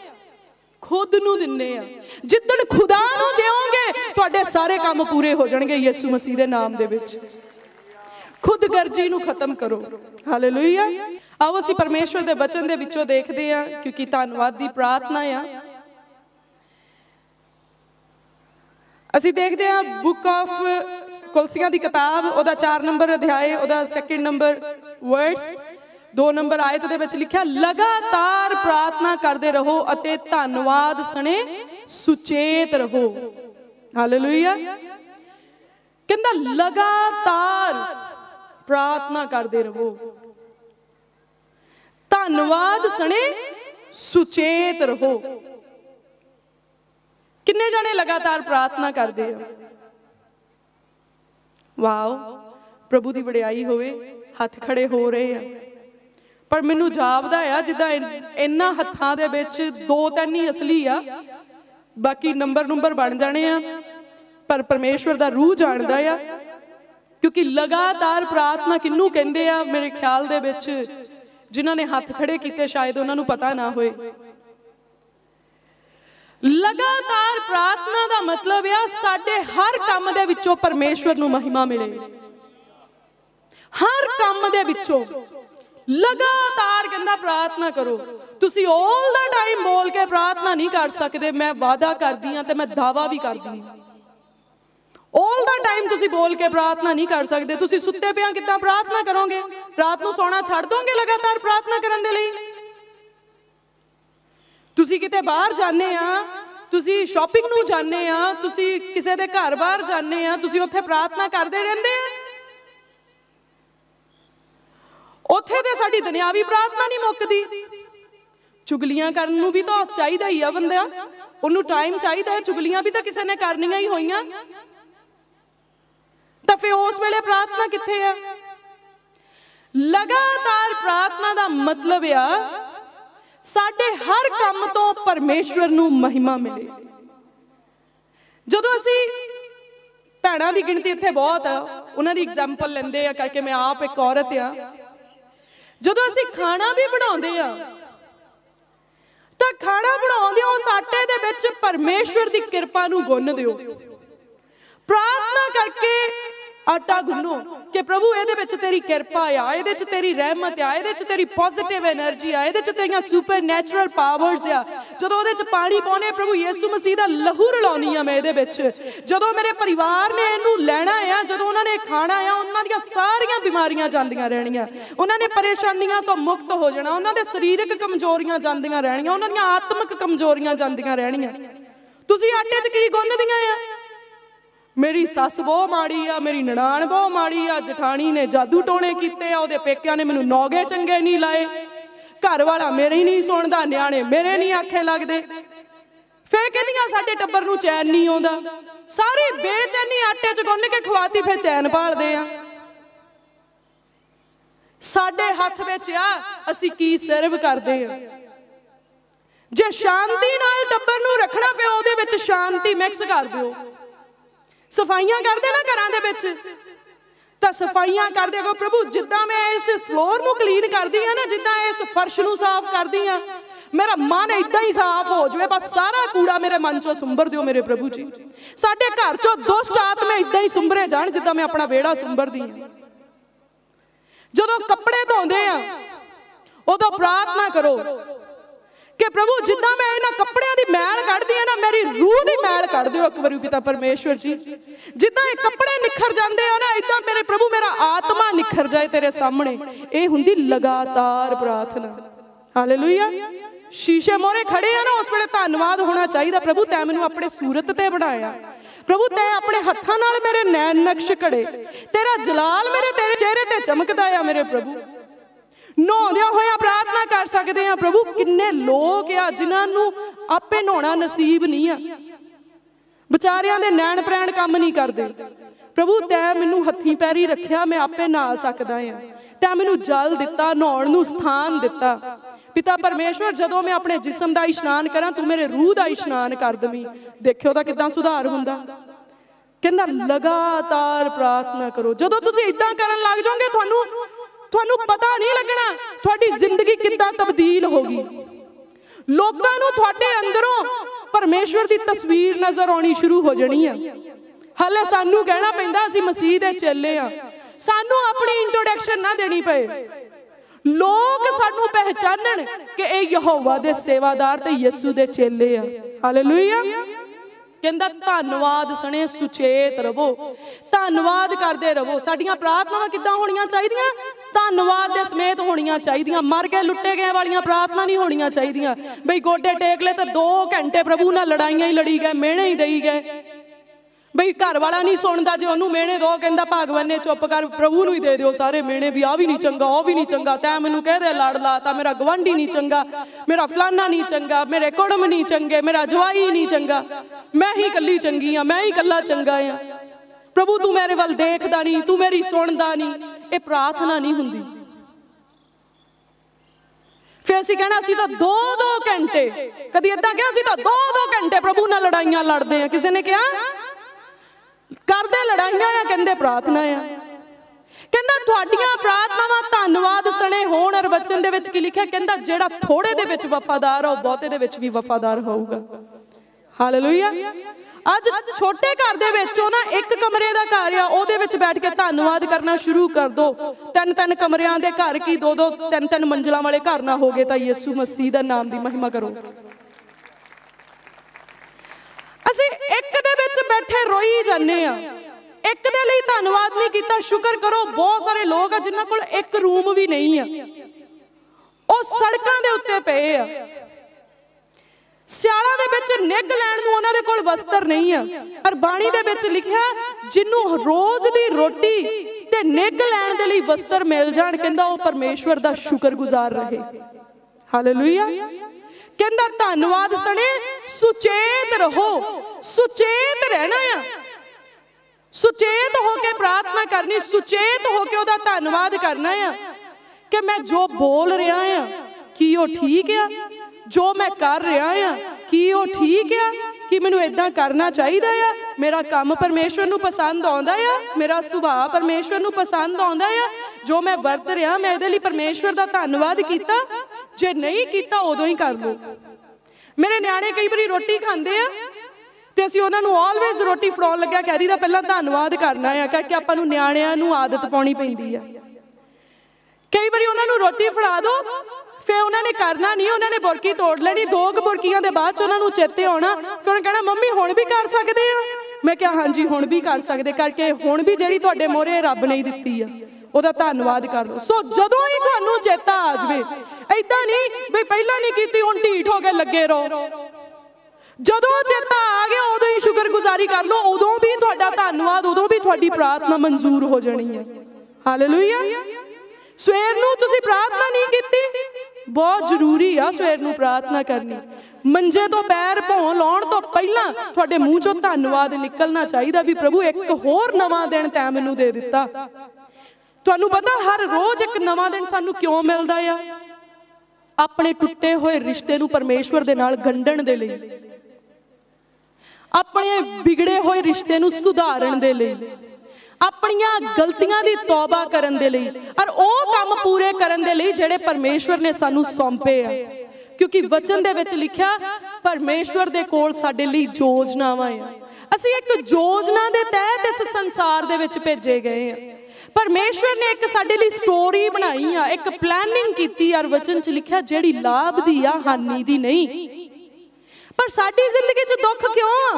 ਖੁਦ ਨੂੰ ਦਿੰਨੇ ਆ। ਜਿੱਦਣ ਖੁਦਾ ਨੂੰ ਦਿਓਗੇ, ਤੁਹਾਡੇ ਸਾਰੇ ਕੰਮ ਪੂਰੇ ਹੋ ਜਾਣਗੇ ਯਿਸੂ ਮਸੀਹ ਦੇ ਨਾਮ ਦੇ ਵਿੱਚ। ਖੁਦ ਗਰਜੀ ਨੂੰ ਖਤਮ ਕਰੋ। ਹਾਲੇਲੂਇਆ। ਆਓ ਅਸੀਂ ਪਰਮੇਸ਼ਵਰ ਦੇ ਵਚਨ ਦੇ ਵਿੱਚੋਂ ਦੇਖਦੇ ਹਾਂ, ਕਿਉਂਕਿ ਧੰਨਵਾਦ ਦੀ ਪ੍ਰਾਰਥਨਾ ਆ। ਅਸੀਂ ਦੇਖਦੇ ਹਾਂ ਬੁੱਕ ਆਫ ਕੁਲਸੀਆਂ ਦੀ ਕਿਤਾਬ, ਉਹਦਾ 4 ਨੰਬਰ ਅਧਿਆਇ, ਉਹਦਾ 2 ਨੰਬਰ ਵਰਸ, 2 ਨੰਬਰ ਆਇਤ ਦੇ ਵਿੱਚ ਲਿਖਿਆ, ਲਗਾਤਾਰ ਪ੍ਰਾਰਥਨਾ ਕਰਦੇ ਰਹੋ ਅਤੇ ਧੰਨਵਾਦ ਸਣੇ ਸੁਚੇਤ ਰਹੋ। ਹਾਲੇਲੂਇਆ। ਕਹਿੰਦਾ ਲਗਾਤਾਰ ਪ੍ਰਾਰਥਨਾ ਕਰਦੇ ਰਹੋ, ਧੰਨਵਾਦ ਸਣੇ ਸੁਚੇਤ ਰਹੋ। ਕਿੰਨੇ ਜਾਣੇ ਲਗਾਤਾਰ ਪ੍ਰਾਰਥਨਾ ਕਰਦੇ ਆ? ਵਾਓ, ਪ੍ਰਭੂ ਦੀ ਵਡਿਆਈ ਹੋਵੇ, ਹੱਥ ਖੜੇ ਹੋ ਰਹੇ ਆ। ਪਰ ਮੈਨੂੰ ਜਾਪਦਾ ਆ ਜਿੱਦਾਂ ਇਹਨਾਂ ਹੱਥਾਂ ਦੇ ਵਿੱਚ 2-3 ਹੀ ਅਸਲੀ ਆ, ਬਾਕੀ ਨੰਬਰ ਬਣ ਜਾਣੇ ਆ। ਪਰ ਪਰਮੇਸ਼ਵਰ ਦਾ ਰੂਹ ਜਾਣਦਾ ਆ, ਕਿਉਂਕਿ ਲਗਾਤਾਰ ਪ੍ਰਾਰਥਨਾ ਕਿਹਨੂੰ ਕਹਿੰਦੇ ਆ? ਮੇਰੇ ਖਿਆਲ ਦੇ ਵਿੱਚ ਜਿਨ੍ਹਾਂ ਨੇ ਹੱਥ ਖੜੇ ਕੀਤੇ ਸ਼ਾਇਦ ਉਹਨਾਂ ਨੂੰ ਪਤਾ ਨਾ ਹੋਏ। ਲਗਾਤਾਰ ਪ੍ਰਾਰਥਨਾ ਦਾ ਮਤਲਬ ਆ ਸਾਡੇ ਹਰ ਕੰਮ ਦੇ ਵਿੱਚੋਂ ਪਰਮੇਸ਼ਵਰ ਨੂੰ ਮਹਿਮਾ ਮਿਲੇ। ਹਰ ਕੰਮ ਦੇ ਵਿੱਚੋਂ ਲਗਾਤਾਰ ਕਹਿੰਦਾ ਪ੍ਰਾਰਥਨਾ ਕਰੋ। ਤੁਸੀਂ ਆਲ ਦਾ ਟਾਈਮ ਬੋਲ ਕੇ ਪ੍ਰਾਰਥਨਾ ਨਹੀਂ ਕਰ ਸਕਦੇ। ਮੈਂ ਵਾਅਦਾ ਕਰਦੀ ਹਾਂ ਤੇ ਮੈਂ ਦਾਵਾ ਵੀ ਕਰਦੀ ਹਾਂ, ਆਲ ਦਾ ਟਾਈਮ ਤੁਸੀਂ ਬੋਲ ਕੇ ਪ੍ਰਾਰਥਨਾ ਨਹੀਂ ਕਰ ਸਕਦੇ। ਤੁਸੀਂ ਸੁੱਤੇ ਪਿਆ ਕਿੱਦਾਂ ਪ੍ਰਾਰਥਨਾ ਕਰੋਗੇ? ਰਾਤ ਨੂੰ ਸੌਣਾ ਛੱਡ ਦੋਗੇ ਲਗਾਤਾਰ ਪ੍ਰਾਰਥਨਾ ਕਰਨ ਦੇ ਲਈ? ਤੁਸੀਂ ਕਿਤੇ ਬਾਹਰ ਜਾਂਦੇ ਆ, ਤੁਸੀਂ ਸ਼ਾਪਿੰਗ ਨੂੰ ਜਾਂਦੇ ਆ, ਤੁਸੀਂ ਕਿਸੇ ਦੇ ਘਰ ਬਾਹਰ ਜਾਂਦੇ ਆ, ਤੁਸੀਂ ਉੱਥੇ ਪ੍ਰਾਰਥਨਾ ਕਰਦੇ ਰਹਿੰਦੇ ਆ? ਉੱਥੇ ਤੇ ਸਾਡੀ ਦੁਨਿਆਵੀ ਪ੍ਰਾਰਥਨਾ ਨਹੀਂ ਮੁੱਕਦੀ। ਚੁਗਲੀਆਂ ਕਰਨ ਨੂੰ ਵੀ ਤਾਂ ਚਾਹੀਦਾ ਹੀ ਆ ਬੰਦਾ, ਉਹਨੂੰ ਟਾਈਮ ਚਾਹੀਦਾ। ਚੁਗਲੀਆਂ ਵੀ ਤਾਂ ਕਿਸੇ ਨੇ ਕਰਨੀਆਂ ਹੀ ਹੋਈਆਂ, ਤਾਂ ਫਿਰ ਉਸ ਵੇਲੇ ਪ੍ਰਾਰਥਨਾ ਕਿੱਥੇ ਆ? ਲਗਾਤਾਰ ਪ੍ਰਾਰਥਨਾ ਦਾ ਮਤਲਬ ਆ ਸਾਡੇ ਹਰ ਕੰਮ ਤੋਂ ਪਰਮੇਸ਼ਵਰ ਨੂੰ ਮਹਿਮਾ ਮਿਲੇ। ਜਦੋਂ ਅਸੀਂ ਭੈਣਾਂ ਦੀ ਗਿਣਤੀ ਇੱਥੇ ਬਹੁਤ ਆ, ਉਹਨਾਂ ਦੀ ਐਗਜ਼ਾਮਪਲ ਲੈਂਦੇ ਆ ਕਰਕੇ, ਮੈਂ ਆਪ ਇੱਕ ਔਰਤ ਆ। ਜਦੋਂ ਅਸੀਂ ਖਾਣਾ ਵੀ ਬਣਾਉਂਦੇ ਆ ਤਾਂ ਖਾਣਾ ਬਣਾਉਂਦੇ ਉਸ ਆਟੇ ਦੇ ਵਿੱਚ ਪਰਮੇਸ਼ਵਰ ਦੀ ਕਿਰਪਾ ਨੂੰ ਗੁੰਨ ਦਿਓ। ਪ੍ਰਾਰਥਨਾ ਕਰਕੇ ਆਟਾ ਗੁੰਨੋ ਕਿ ਪ੍ਰਭੂ ਇਹਦੇ ਵਿੱਚ ਤੇਰੀ ਕਿਰਪਾ ਆ, ਇਹਦੇ ਵਿੱਚ ਤੇਰੀ ਰਹਿਮਤ ਆ, ਇਹਦੇ ਵਿੱਚ ਤੇਰੀ ਪੋਜ਼ਿਟਿਵ ਐਨਰਜੀ ਆ, ਇਹਦੇ ਵਿੱਚ ਤੇਰੀਆਂ ਸੁਪਰ ਨੈਚੁਰਲ ਪਾਵਰਸ ਆ। ਜਦੋਂ ਉਹਦੇ ਵਿੱਚ ਪਾਣੀ ਪਾਉਣੇ, ਪ੍ਰਭੂ ਯਿਸੂ ਮਸੀਹ ਦਾ ਲਹੂ ਰਲਾਉਣੀ ਆ ਮੈਂ ਇਹਦੇ ਵਿੱਚ। ਜਦੋਂ ਮੇਰੇ ਪਰਿਵਾਰ ਨੇ ਇਹਨੂੰ ਲੈਣਾ ਆ, ਜਦੋਂ ਉਹਨਾਂ ਨੇ ਖਾਣਾ ਆ, ਉਹਨਾਂ ਦੀਆਂ ਸਾਰੀਆਂ ਬਿਮਾਰੀਆਂ ਜਾਂਦੀਆਂ ਰਹਿਣੀਆਂ, ਉਹਨਾਂ ਨੇ ਪਰੇਸ਼ਾਨੀਆਂ ਤੋਂ ਮੁਕਤ ਹੋ ਜਾਣਾ, ਉਹਨਾਂ ਦੇ ਸਰੀਰਕ ਕਮਜ਼ੋਰੀਆਂ ਜਾਂਦੀਆਂ ਰਹਿਣੀਆਂ, ਉਹਨਾਂ ਦੀਆਂ ਆਤਮਿਕ ਕਮਜ਼ੋਰੀਆਂ ਜਾਂਦੀਆਂ ਰਹਿਣੀਆਂ। ਤੁਸੀਂ ਆਟੇ 'ਚ ਕੀ ਗੁੰਨਦੀਆਂ ਆ? ਮੇਰੀ ਸੱਸ ਬਹੁਤ ਮਾੜੀ ਆ, ਮੇਰੀ ਨਨਾਣ ਬਹੁਤ ਮਾੜੀ ਆ, ਜਠਾਣੀ ਨੇ ਜਾਦੂ ਟੋਣੇ ਕੀਤੇ ਆ, ਉਹਦੇ ਪੇਕਿਆਂ ਨੇ ਮੈਨੂੰ ਨੌਗੇ ਚੰਗੇ ਨਹੀਂ ਲਾਏ, ਘਰ ਵਾਲਾ ਮੇਰੇ ਹੀ ਨਹੀਂ ਸੁਣਦਾ, ਨਿਆਣੇ ਮੇਰੇ ਨਹੀਂ ਆਖੇ ਲੱਗਦੇ। ਫੇਰ ਕਹਿੰਦੀਆਂ ਸਾਡੇ ਟੱਬਰ ਨੂੰ ਚੈਨ ਨਹੀਂ ਆਉਂਦਾ। ਸਾਰੀ ਬੇਚੈਨੀ ਆਟੇ 'ਚ ਗੁੰਨ ਕੇ ਖਵਾਤੀ, ਫਿਰ ਚੈਨ ਭਾਲਦੇ ਆ। साडे हथ विच आ असीं की सर्व करदे आ। जे शांति नाल टब्बर नूं रखना पे उहदे विच शांति मिक्स कर दिओ। सफाइयां करदे ना घरां दे विच, तां सफाइयां करदे को प्रभु जिद्दां मैं इस फ्लोर नूं क्लीन करदी आ ना, जिद्दां इस फर्श नूं साफ करदी आ, मेरा मन इदां ही साफ हो जाए, बस सारा कूड़ा मेरे मन चों सुंबर दिओ मेरे प्रभु जी। साडे घर चों दुष्ट आत्मे इदां ही सुंबरे जाण जिद्दां मैं अपना वेड़ा सुंबरदी आ। जदों कपड़े धोंदे आ उदों प्रार्थना करो कि प्रभु जिद्दां मैं इन्हां कपड़ियां दी मैल कढदी आ ना, मेरी रूह दी मैल कढ दिओ एक वारी पिता परमेश्वर जी। जिद्दां ये कपड़े निखर जांदे आ ना, इदां मेरे प्रभु मेरा आत्मा निखर जाए तेरे सामने। ये हुंदी लगातार प्रार्थना। हालेलुया। शीशे मोरे खड़े आ ना, उस वेले धन्नवाद होना चाहिए, प्रभु तैं मैनूं अपने सूरत ते बनाया, प्रभु तैं अपने हत्थां नाल मेरे नैन नक्श घड़े, तेरा जलाल मेरे तेरे चेहरे ते चमकदा आ मेरे प्रभु। नहाउंदियां होइयां प्रार्थना कर सकते हैं प्रभु। किन्ने लोग आ जिन्हां नूं आपे नहाउणा नसीब नहीं आ, बेचारियां दे नैन प्रैण काम नहीं करदे। प्रभु तैं मैनूं हत्थीं पैरी रखिया, मैं आपे नहा सकदा आ, तैं मैनूं जल दिता, नहाउण नूं स्थान दिता। पिता परमेश्वर जदों मैं अपने जिस्म दा इशनान करां, तू मेरे रूह दा इशनान कर दवीं। देखियो तां किदां सुधार हुंदा। कहंदा लगातार प्रार्थना करो। जदों तुसीं इदां करन लग जाओगे ਤੁਹਾਨੂੰ पता नहीं लगना ਤੁਹਾਡੀ जिंदगी किद्दां तब्दील होगी। लोकां नूं ਤੁਹਾਡੇ अंदरों परमेश्वर की तस्वीर नज़र आनी शुरू हो जानी है। हाले सानू कहना पैंदा असीं मसीह दे चेले आ, सानू अपनी इंट्रोडक्शन ना देनी पे, लोग सानू पहचानन कि ये यहोवा दे सेवादार ते यीशु दे चेले आ। हालेलुया। कहंदा धन्नवाद सने सुचेत रवो, धन्नवाद करते रवो। साडियां प्रार्थनावां किद्दां होणीआं चाहीदियां? धन्नवाद दे समेत होणीआं चाहीदियां। मर गए लुट्टे गए वालियां प्रार्थना नहीं होणीआं चाहीदियां। बई गोडे टेक ले तो 2 घंटे प्रभु नाल लड़ाइयां ही लड़ी गए, मेहणे ही देई गए। बई घर वाला नहीं सुनता, जो उन्होंने मेहणे दो, कहंदा भगवान ने चुप कर, प्रभु नूं ही दे दिओ सारे मेहणे भी। आ भी नहीं चंगा, ओ भी नहीं चंगा, तैं मैनूं कहदे लड़ लाता, मेरा गवांढी नहीं चंगा, मेरा फलाना नहीं चंगा, मेरे कुड़म नहीं चंगे, मेरा जवाई नहीं चंगा, मैं ही कल्ली चंगी हाँ, मैं ही कल्ला चंगा हाँ। प्रभु तू मेरे वल देखदा नहीं, तू मेरी सुनदा नहीं। ये प्रार्थना नहीं हुंदी। फिर असीं कहना असीं तां 2-2 घंटे, कदी इदां कहा असीं तां 2-2 घंटे प्रभु नाल लड़ाइयां लड़दे आ। किसी ने कहा करदे लड़ाइयां आ, कहंदे प्रार्थना आ। कहंदा तुहाडीआं प्रार्थनावां धन्नवाद सणे होण। और वचन दे विच की लिखिआ? कहंदा जिहड़ा थोड़े दे विच वफादार हो, बहुते दे विच भी वफादार होऊगा। हालेलुया। अज छोटे घर दे विच ना, एक कमरे दा घर आ, ओहदे विच बैठ के धन्नवाद करना शुरू कर दो। 3-3 कमरियां दे घर की 2-2 3-3 मंजिलां वाले घर ना हो गए, तां यीशु मसीह दा नाम दी महिमा करो। असीं एक दे विच बैठे रोई जाने आ, एक दे लई धन्नवाद नहीं कीता। शुक्र करो बहुत सारे लोग आ जिन्हां कोल एक रूम भी नहीं आ, ओह सड़कां दे उत्ते पए आ। सियालां दे विच निग लैण नूं उन्हां दे कोल वस्त्र नहीं आ, पर बाणी दे विच लिखिआ जिन्नू रोज दी रोटी ते निग लैण दे लई वस्त्र मिल जाण, कहंदा ओह परमेश्वर दा शुक्रगुजार रहे। हालेलुया। कहंदा धन्नवाद सने सुचेत रहो। सुचेत रहना आ, सुचेत होके प्रार्थना करनी, सुचेत होके ओहदा धन्नवाद करना आ कि मैं जो बोल रहा आ कि वो ठीक आ, जो मैं कर रहा आ कि वो ठीक आ, कि मैनूं इदां करना चाहिदा आ, मेरा काम परमेश्वर नूं पसंद आउंदा आ, मेरा सुभाव परमेश्वर नूं पसंद आउंदा आ, जो मैं वरत रहा मैं इहदे लई परमेश्वर दा धन्नवाद कीता। जे नहीं कीता उदों ही कर लो। मेरे न्याणे कई बारी रोटी खांदे आ ते असीं उन्हां नूं ऑलवेज रोटी फड़ाउण लग्या कह दीदा पहलां धन्नवाद करना है, क्योंकि आपां नूं न्याणिआं नूं आदत पाउणी पैंदी आ। कई बारी उन्हां नूं रोटी फड़ा दो, फिर उन्होंने करना नहीं, उन्होंने बुरकी तोड़ लेनी, 2 बुरकियां दे बाद उन्होंने चेते आना, फिर उन्होंने कहना मम्मी हुण भी कर सकते हैं। मैं क्या हाँ जी हुण भी कर सकते, करके हुण भी जिहड़ी तुहाडे मोहरे रब ने दित्ती आ ਉਹਦਾ ਧੰਨਵਾਦ कर लो। सो ਜਦੋਂ ही ਤੁਹਾਨੂੰ ਚੇਤਾ आ जाए, ऐदां नहीं भी पहला नहीं कीती हुण ढीठ हो के लगे रहो। ਜਦੋਂ ਚੇਤਾ आ गया उदों ही शुक्रगुजारी कर लो, उदों भी तुहाडा धन्नवाद, उदों भी तुहाडी प्रार्थना मंजूर हो जानी है। हालेलुया। सवेर नूं तुसीं प्रार्थना नहीं कीती, बहुत जरूरी आ सवेर नूं प्रार्थना करनी। मंजे तो पैर भौं लाउण तो पहला तुहाडे मूँह चों धन्नवाद निकलना चाहिए भी प्रभु एक होर नवां दिन तैं मैनूं दे दित्ता। ਤੁਹਾਨੂੰ ਪਤਾ हर रोज एक नवा दिन सानू क्यों मिलता है? अपने टुटे हुए रिश्ते नू परमेश्वर दे नाल गंढण दे लई, अपने बिगड़े हुए रिश्ते नू सुधारन दे लई, अपनियां गलतियां दी तौबा करन दे लई, और वो काम पूरे करन दे लई जिहड़े परमेश्वर ने सानू सौंपे आ। क्योंकि वचन दे विच लिखिया परमेश्वर दे कोल साडे लई योजनावां आ। असीं एक योजना दे तहत इस संसार दे विच भेजे गए आ। परमेश्वर ने एक साडे लई स्टोरी बनाई आ, एक प्लानिंग कीती और वचन च लिखिया जिहड़ी लाभ दी आ हानि दी नहीं। पर साडी जिंदगी च दुख क्यों आ?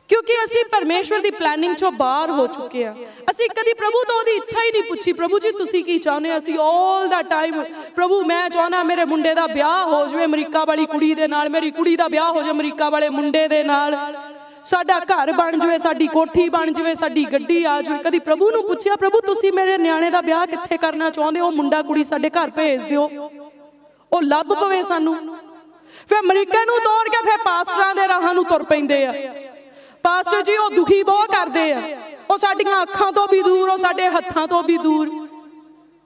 क्योंकि असी परमेश्वर दी प्लानिंग चों बाहर हो चुके हैं। असी कदी प्रभु तो ओदी इच्छा ही नहीं पूछी, प्रभु जी तुसी की चाहते? असी ऑल द टाइम प्रभु मैं चाहना मेरे मुंडे दा ब्याह हो जाए अमरीका वाली कुड़ी दे नाल, मेरी कुड़ी दा ब्याह हो जाए अमरीका वाले मुंडे दे नाल, साडा घर बन जाए, साडी कोठी बन जाए, साडी गड्डी आ जाए। कदी प्रभु नूं पुछया प्रभु तुसी मेरे न्याणे दा ब्याह कित्थे करना चाहुंदे हो? मुंडा कुड़ी साडे घर भेज दिओ, ओ लभ पवे सानू। फिर अमरीका नूं तोड़ के फिर पास्टरां दे राहां नूं तुर पैंदे आ। पास्टर जी वो दुखी बहुत करते हैं, वो साडियां अखां तो भी दूर, वो साडे हत्थां तो भी दूर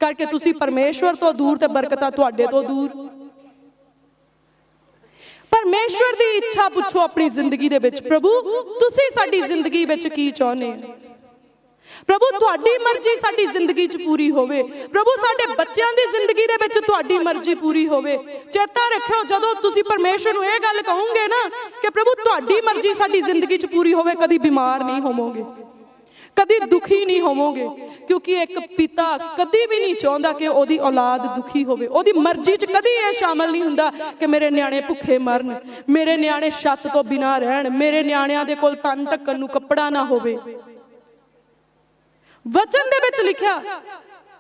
करके तुसी परमेश्वर तो दूर ते बरकतां तुहाडे तो दूर। परमेश्वर दी इच्छा पुछो अपनी जिंदगी दे विच, प्रभु तुसी साडी जिंदगी विच की चाहुंदे हो? प्रभु तुहाडी मर्जी साडी जिंदगी च पूरी होवे, प्रभु साडे बच्चों की जिंदगी दे विच तुहाडी मर्जी पूरी होवे। चेता रखियो जदों तुसी परमेश्वर नूं इह गल कहोगे ना कि प्रभु तुहाडी मर्जी साडी जिंदगी च पूरी होवे, कदी बीमार नहीं होवोगे, कदी दुखी नहीं होवोगे। क्योंकि एक पिता कदी भी नहीं चाहता कि ओदी औलाद दुखी होवे। ओदी मर्जी च कदी यह शामिल नहीं हुंदा कि मेरे न्याणे भुखे मरन, मेरे न्याणे छत तो बिना रहन, मेरे न्याणिਆਂ दे कोल तन ढक्कन नूं कपड़ा ना होवे। वचन दे विच लिखिया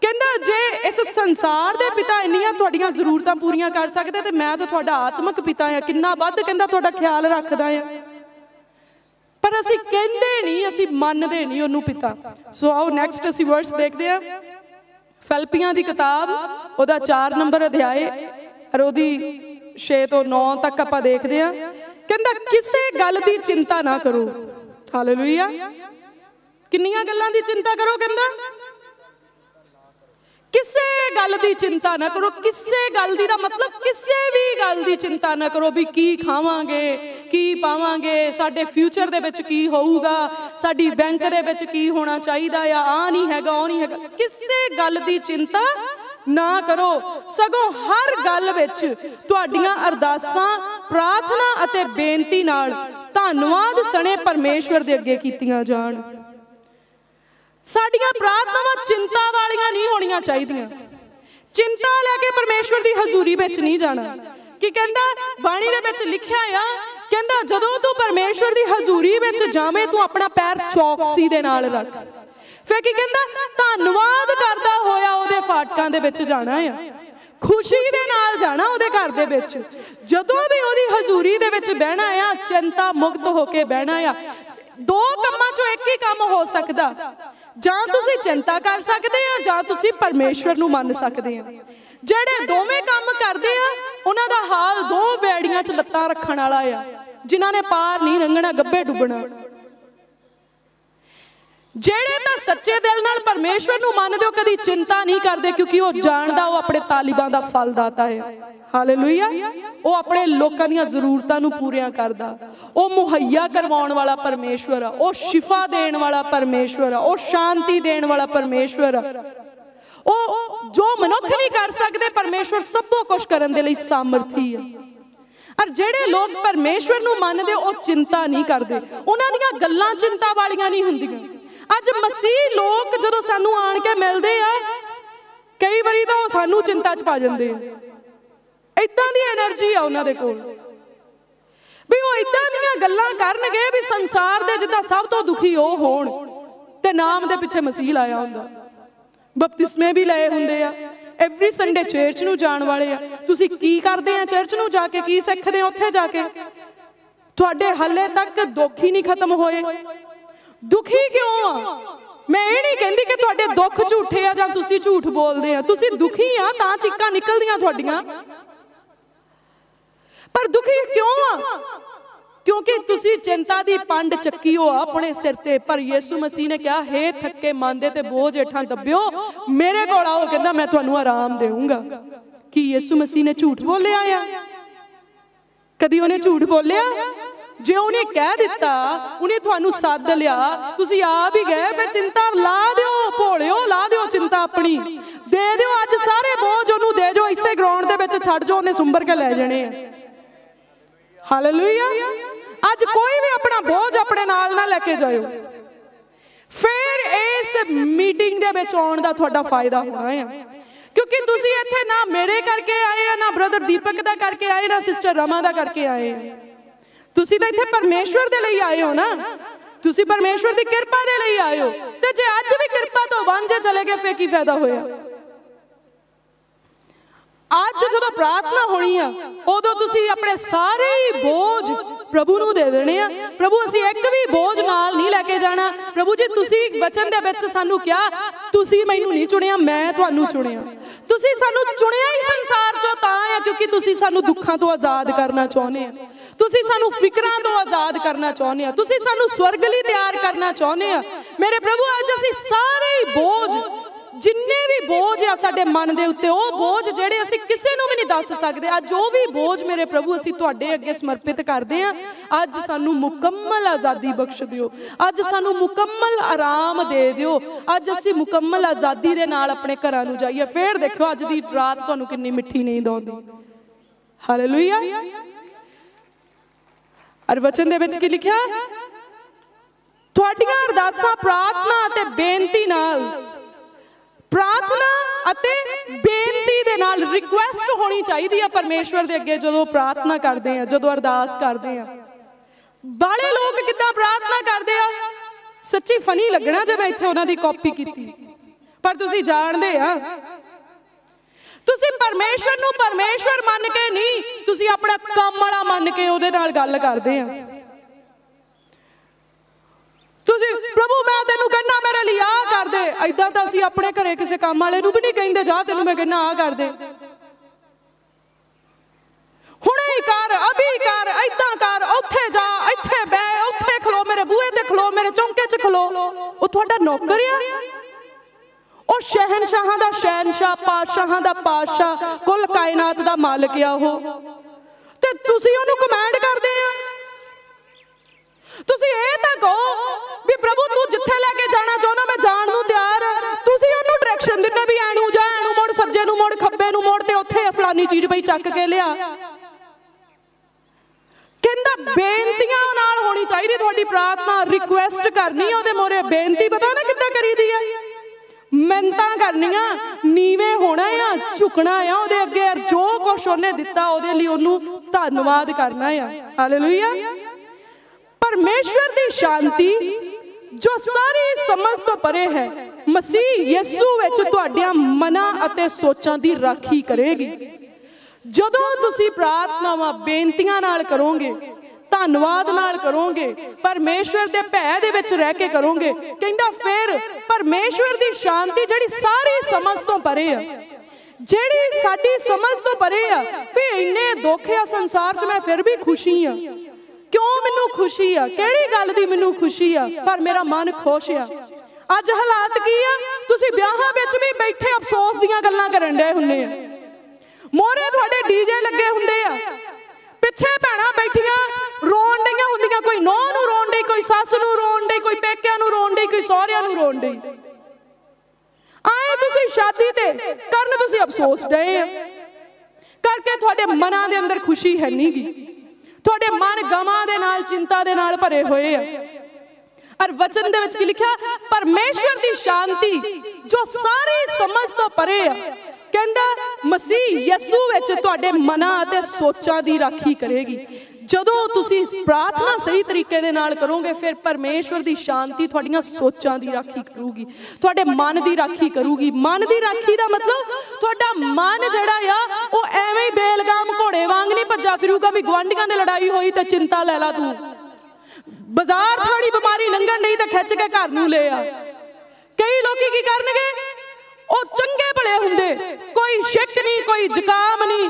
कहंदा जे इस संसार दे पिता इन्नियां तुहाडीआं जरूरतां पूरीआं कर सकदे ते मैं तो तुहाडा आत्मिक पिता आ, किन्ना वध कहंदा तुहाडा ख्याल रखदा आ। पर असी कहंदे नहीं, असी मनदे नहीं उहनूं पिता। सो आओ नैक्सट असी वर्स देखदे आ, फिलिपियां दी किताब ओहदा 4 नंबर अध्याय और ओहदी 6 तो 9 तक आपां देखदे आ। कहंदा किसे गल दी चिंता ना करो। हालेलुया। किन्नियां गल्लां दी चिंता करो? कहंदा किसे गल दी चिंता ना करो। किसे गल दी दा मतलब किसे भी गल दी चिंता ना करो भी की खावांगे, की पावांगे, साडे फ्यूचर दे विच की होऊगा, साडी बैंक दे विच की होना चाहिदा या आ नहीं हैगा, ओ नहीं हैगा। किसे गल दी चिंता ना करो, सगों हर गल विच तुहाडीआं अरदासां प्रार्थना अते बेनती नाल धन्नवाद सणे परमेश्वर दे अगे कीतीआं जाण। साडियां प्रार्थनावां चिंता वालियां नहीं होणीआं चाहीदियां। चिंता लैके परमेश्वर दी हजूरी विच नहीं जाना। कि कहंदा बाणी दे विच लिखिआ आ, कहंदा जदों तू परमेश्वर दी हजूरी विच जावें तू अपना पैर चौकसी दे नाल रख। फिर की कहंदा धन्नवाद करदा होया ओहदे फाटकां दे विच जाना आ, खुशी दे नाल जाना ओहदे घर दे विच। जदों भी ओहदी हजूरी दे विच बहना आ चिंता मुक्त होके बहना आ। दो कामां चों एक ही काम हो सकदा, जां तुसी चिंता कर सकते हैं जां तुसी परमेश्वर नूं मन सकते हैं। जेड़े दोवें काम करदे आ उन्हां दा हाल दो बैड़ियां च लत्तां रखण वाला आ, जिन्हां ने पार नहीं लंघना गब्बे डुबना। जेड़े तां सच्चे दिल नाल परमेश्वर नूं मनदे हो कदी चिंता नहीं करदे, क्योंकि वो जानदा वो अपने तालिबां दा फल दाता है। हालेलुया। वो अपने लोकां दीआं जरूरतां नूं पूरीआं करदा, वो मुहैया करवाउण वाला परमेश्वर आ, वो शिफा देण वाला परमेश्वर आ, वो शांति देण वाला परमेश्वर आ। वो जो मनुख नहीं कर सकते परमेश्वर सब कुछ करन दे लई सामर्थी है। और जेड़े लोग परमेश्वर नूं मनदे वो चिंता नहीं करदे, उन्हां दीआं गल्लां चिंता वालियां नहीं हुंदियां। अज मसीह लोग जदों सानू आण के मिलदे आ कई वारी तां सानू चिंता च पा जांदे आ। इदां दी एनर्जी आ उन्हां दे कोल भी वो इदां दीआं गल्लां करनगे भी संसार दे जिद्दां सब तो दुखी ओ होण ते नाम दे पिछे मसीह लाया हुंदा, बपतिस्मे भी लए हुंदे आ, एवरी संडे चर्च नूं जाण वाले आ। तुसीं की करदे आ चर्च नूं जाके, की सिੱਖਦੇ उत्थे जाके? तुहाडे हले तक दुख ही नहीं खत्म होए। दुखी क्यों आ? मैं ये नहीं कहती कि तुहाडे दुख झूठे आ जां तुसीं झूठ बोलदे आ, तुसीं दुखी आ तां चीकां निकलदियां तुहाडीआं। पर दुखी क्यों आ? क्योंकि तुसी चिंता दी पंड चक्की हो अपने सिर ते। पर यीशु मसीह ने कहा, हे थके मांदे ते बोझ हेठां दबियो, मेरे कोल आओ, कहंदा मैं तुहानू आराम देऊंगा। कि यीशु मसीह ने झूठ बोलिया आ? कदी उन्हें झूठ बोलिया? जे उन्हें कह दिता, उन्हें तुहानू सद लिया, तुसी आ भी गए, फिर चिंता ला दिओ, भोलिओ ला दिओ चिंता अपनी, दे दिओ अज सारे बोझ उन्हें दे जो, इसे ग्राउंड दे विच छड्ड जो, उन्हें सुंबर के लै जाने। हालेलुया। अज कोई भी अपना बोझ अपने नाल ना लेके जाओ, फिर इस मीटिंग दे विच आउण दा तुहाडा फायदा होना है। क्योंकि तुसी इत्थे ना मेरे करके आए हो, ना ब्रदर दीपक दा करके आए, ना सिस्टर रमा दा करके आए, तुसी तां इत्थे परमेश्वर दे लई आए हो ना, तुसी परमेश्वर दी किरपा दे लई आए हो। ते जे अज भी किरपा तो वांझे चले गए, फिर की फायदा होया? अज जो प्रार्थना होनी है, उदों तुसी अपने सारे ही बोझ प्रभु नूं दे देने आ। प्रभु असीं एक भी बोझ नाल नहीं लैके जाना। प्रभु जी तुसी वचन दे विच सानू क्या, तुसी मैनू नहीं चुनिया, मैं तुहानू चुनिया। तुसी सानू चुनिया ही संसार चों तां है क्योंकि तुसी सानू दुखां तो आज़ाद करना चाहुंदे आ, तुसी सानू फिकरां तो आज़ाद करना चाहुंदे आ, तुसी सानू स्वर्ग लई तैयार करना चाहुंदे आ। मेरे प्रभु अज असीं सारे ही बोझ, जिन्ने भी बोझ आ साडे मन दे उत्ते, ओ बोझ जेड़े असीं किसे नूं भी नहीं दस सकदे, अज जो भी बोझ मेरे प्रभु असीं तुहाडे अगे समर्पित करदे आ। अज सानू मुकम्मल आज़ादी बख्श दिओ, अज सानू मुकम्मल आराम दे दिओ, अज असीं मुकम्मल आज़ादी दे नाल अपने घरां नूं जाइए। फिर देखियो अज दी रात तुहानू किन्नी मिठी नींद आउंदी। हालेलुया। और वचन दे विच की लिखिया, तुहाडीआं अरदासां प्रार्थना अते बेनती नाल, प्रार्थना अते बेनती दे नाल रिक्वेस्ट होनी चाहिए परमेश्वर दे अगे जो प्रार्थना करते हैं, जो अरदास करते हैं। बाले लोग किद्दां प्रार्थना करते हैं, सच्ची फनी लगना जब मैं इत्थे उन्हां दी कॉपी कीती, पर तुसीं जाणदे आ तुसीं परमेश्वर नूं परमेश्वर मन के नहीं, तुसीं अपना काम वाला मन के उहदे नाल गल करदे आ। प्रभु मैं तेनू कहना मेरे लिए आ कर दे, ऐदां तां असीं अपने घरे किसी काम वाले नूं भी नहीं कहिंदे, जा तेनू मैं कहना आ कर दे, हुणे ही कर, अभी कर, ऐदां कर, उत्थे जा, इत्थे बैठ, उत्थे खलो, मेरे बूहे ते खलो, मेरे चौंके च खलो। वो तुहाडा नौकर आ, वो शहनशाहां दा शहनशाह, पातशाहां दा पातशाह, कुल कायनात दा मालिक आ वो, ते तुसीं ओहनूं कमांड करदे आ। तुसीं ये तां कहो भी प्रभु तू जिथे लैके जाना चाहना मैं जाण नूं तैयार हां, तुसीं ओहनूं डायरैक्शन दिंदे भी ऐनू जा, ऐनू मुड़, सज्जे नूं मुड़, खब्बे नूं मुड़, ते उत्थे फलानी चीज पई चक के लिया। कहंदा बेनतियां नाल होनी चाहिए तुहाडी प्रार्थना, रिक्वेस्ट करनी है ओहदे मोरे। बेनती पता ना किद्दां करीदी है, मिन्नतां करनियां, नीवे होना आ, झुकना आ ओहदे अगे, जो कुछ ओहने दिता ओहदे लई ओहनूं धन्नवाद करना आ। हालेलुया। परमेश्वर की शांति जो सारी समझ तो परे है, मसीह यीशु विच तुहाडियां मनां अते सोचां दी राखी करेगी। जदों तुसीं प्रार्थनावां बेनतियां नाल करोगे, धन्नवाद नाल करोगे, परमेश्वर दे भय दे विच रह के करोगे, कहंदा फिर परमेश्वर की शांति जिहड़ी सारी समझ तो परे है, जिहड़ी साडी समझ तो परे है, भी इन्ने दुख आ संसार च मैं फिर भी खुशी हाँ। क्यों मैनू खुशी आ, किहड़ी गल दी मैनू खुशी आ, पर मेरा मन खुश आ। अज हालात की आ, तुसीं ब्याहां विच भी बैठे अफसोस दीयां गल्लां करन डे हुंदे आ, मोहरे तुहाडे डीजे लगे हुंदे आ, पिछे भैणां बैठियां रोण डईयां हुंदियां, कोई नौं नूं रोण डई, कोई सस नूं रोण डई, कोई पेकिਆਂ नूं रोण डई, कोई सहुरिਆਂ नूं रोण डई। आए तुसीं शादी ते करन तुसीं अफसोस डए आ करके, तुहाडे मनां दे अंदर खुशी है नहीं गी, तुहाडे मन गमां दे नाल, चिंता दे नाल भरे होए आ। और वचन दे विच की लिखिया, परमेश्वर दी शांति जो सारी समझ तो परे आ, कहंदा मसीह यीशु विच तुहाडे मनां अते सोचां दी राखी करेगी। जदों तुसीं प्रार्थना सही तरीके दे नाल करोगे, फिर परमेश्वर दी शांति तुहाडीआं सोचां दी राखी करूगी, तुहाडे मन दी राखी करूगी। मन दी राखी दा मतलब तुहाडा मन जिहड़ा आ वो एवें ही बेलगाम घोड़े वांग नहीं भज्जा फिरूगा भी गुआंढियां दे लड़ाई होई ते चिंता लै ला, तू बाजार थाड़ी बीमारी लंघण नहीं ते खिच के घर नूं ले आ। कई लोग की करनगे, वो चंगे भले हुंदे, कोई शिक नहीं, कोई जुकाम नहीं,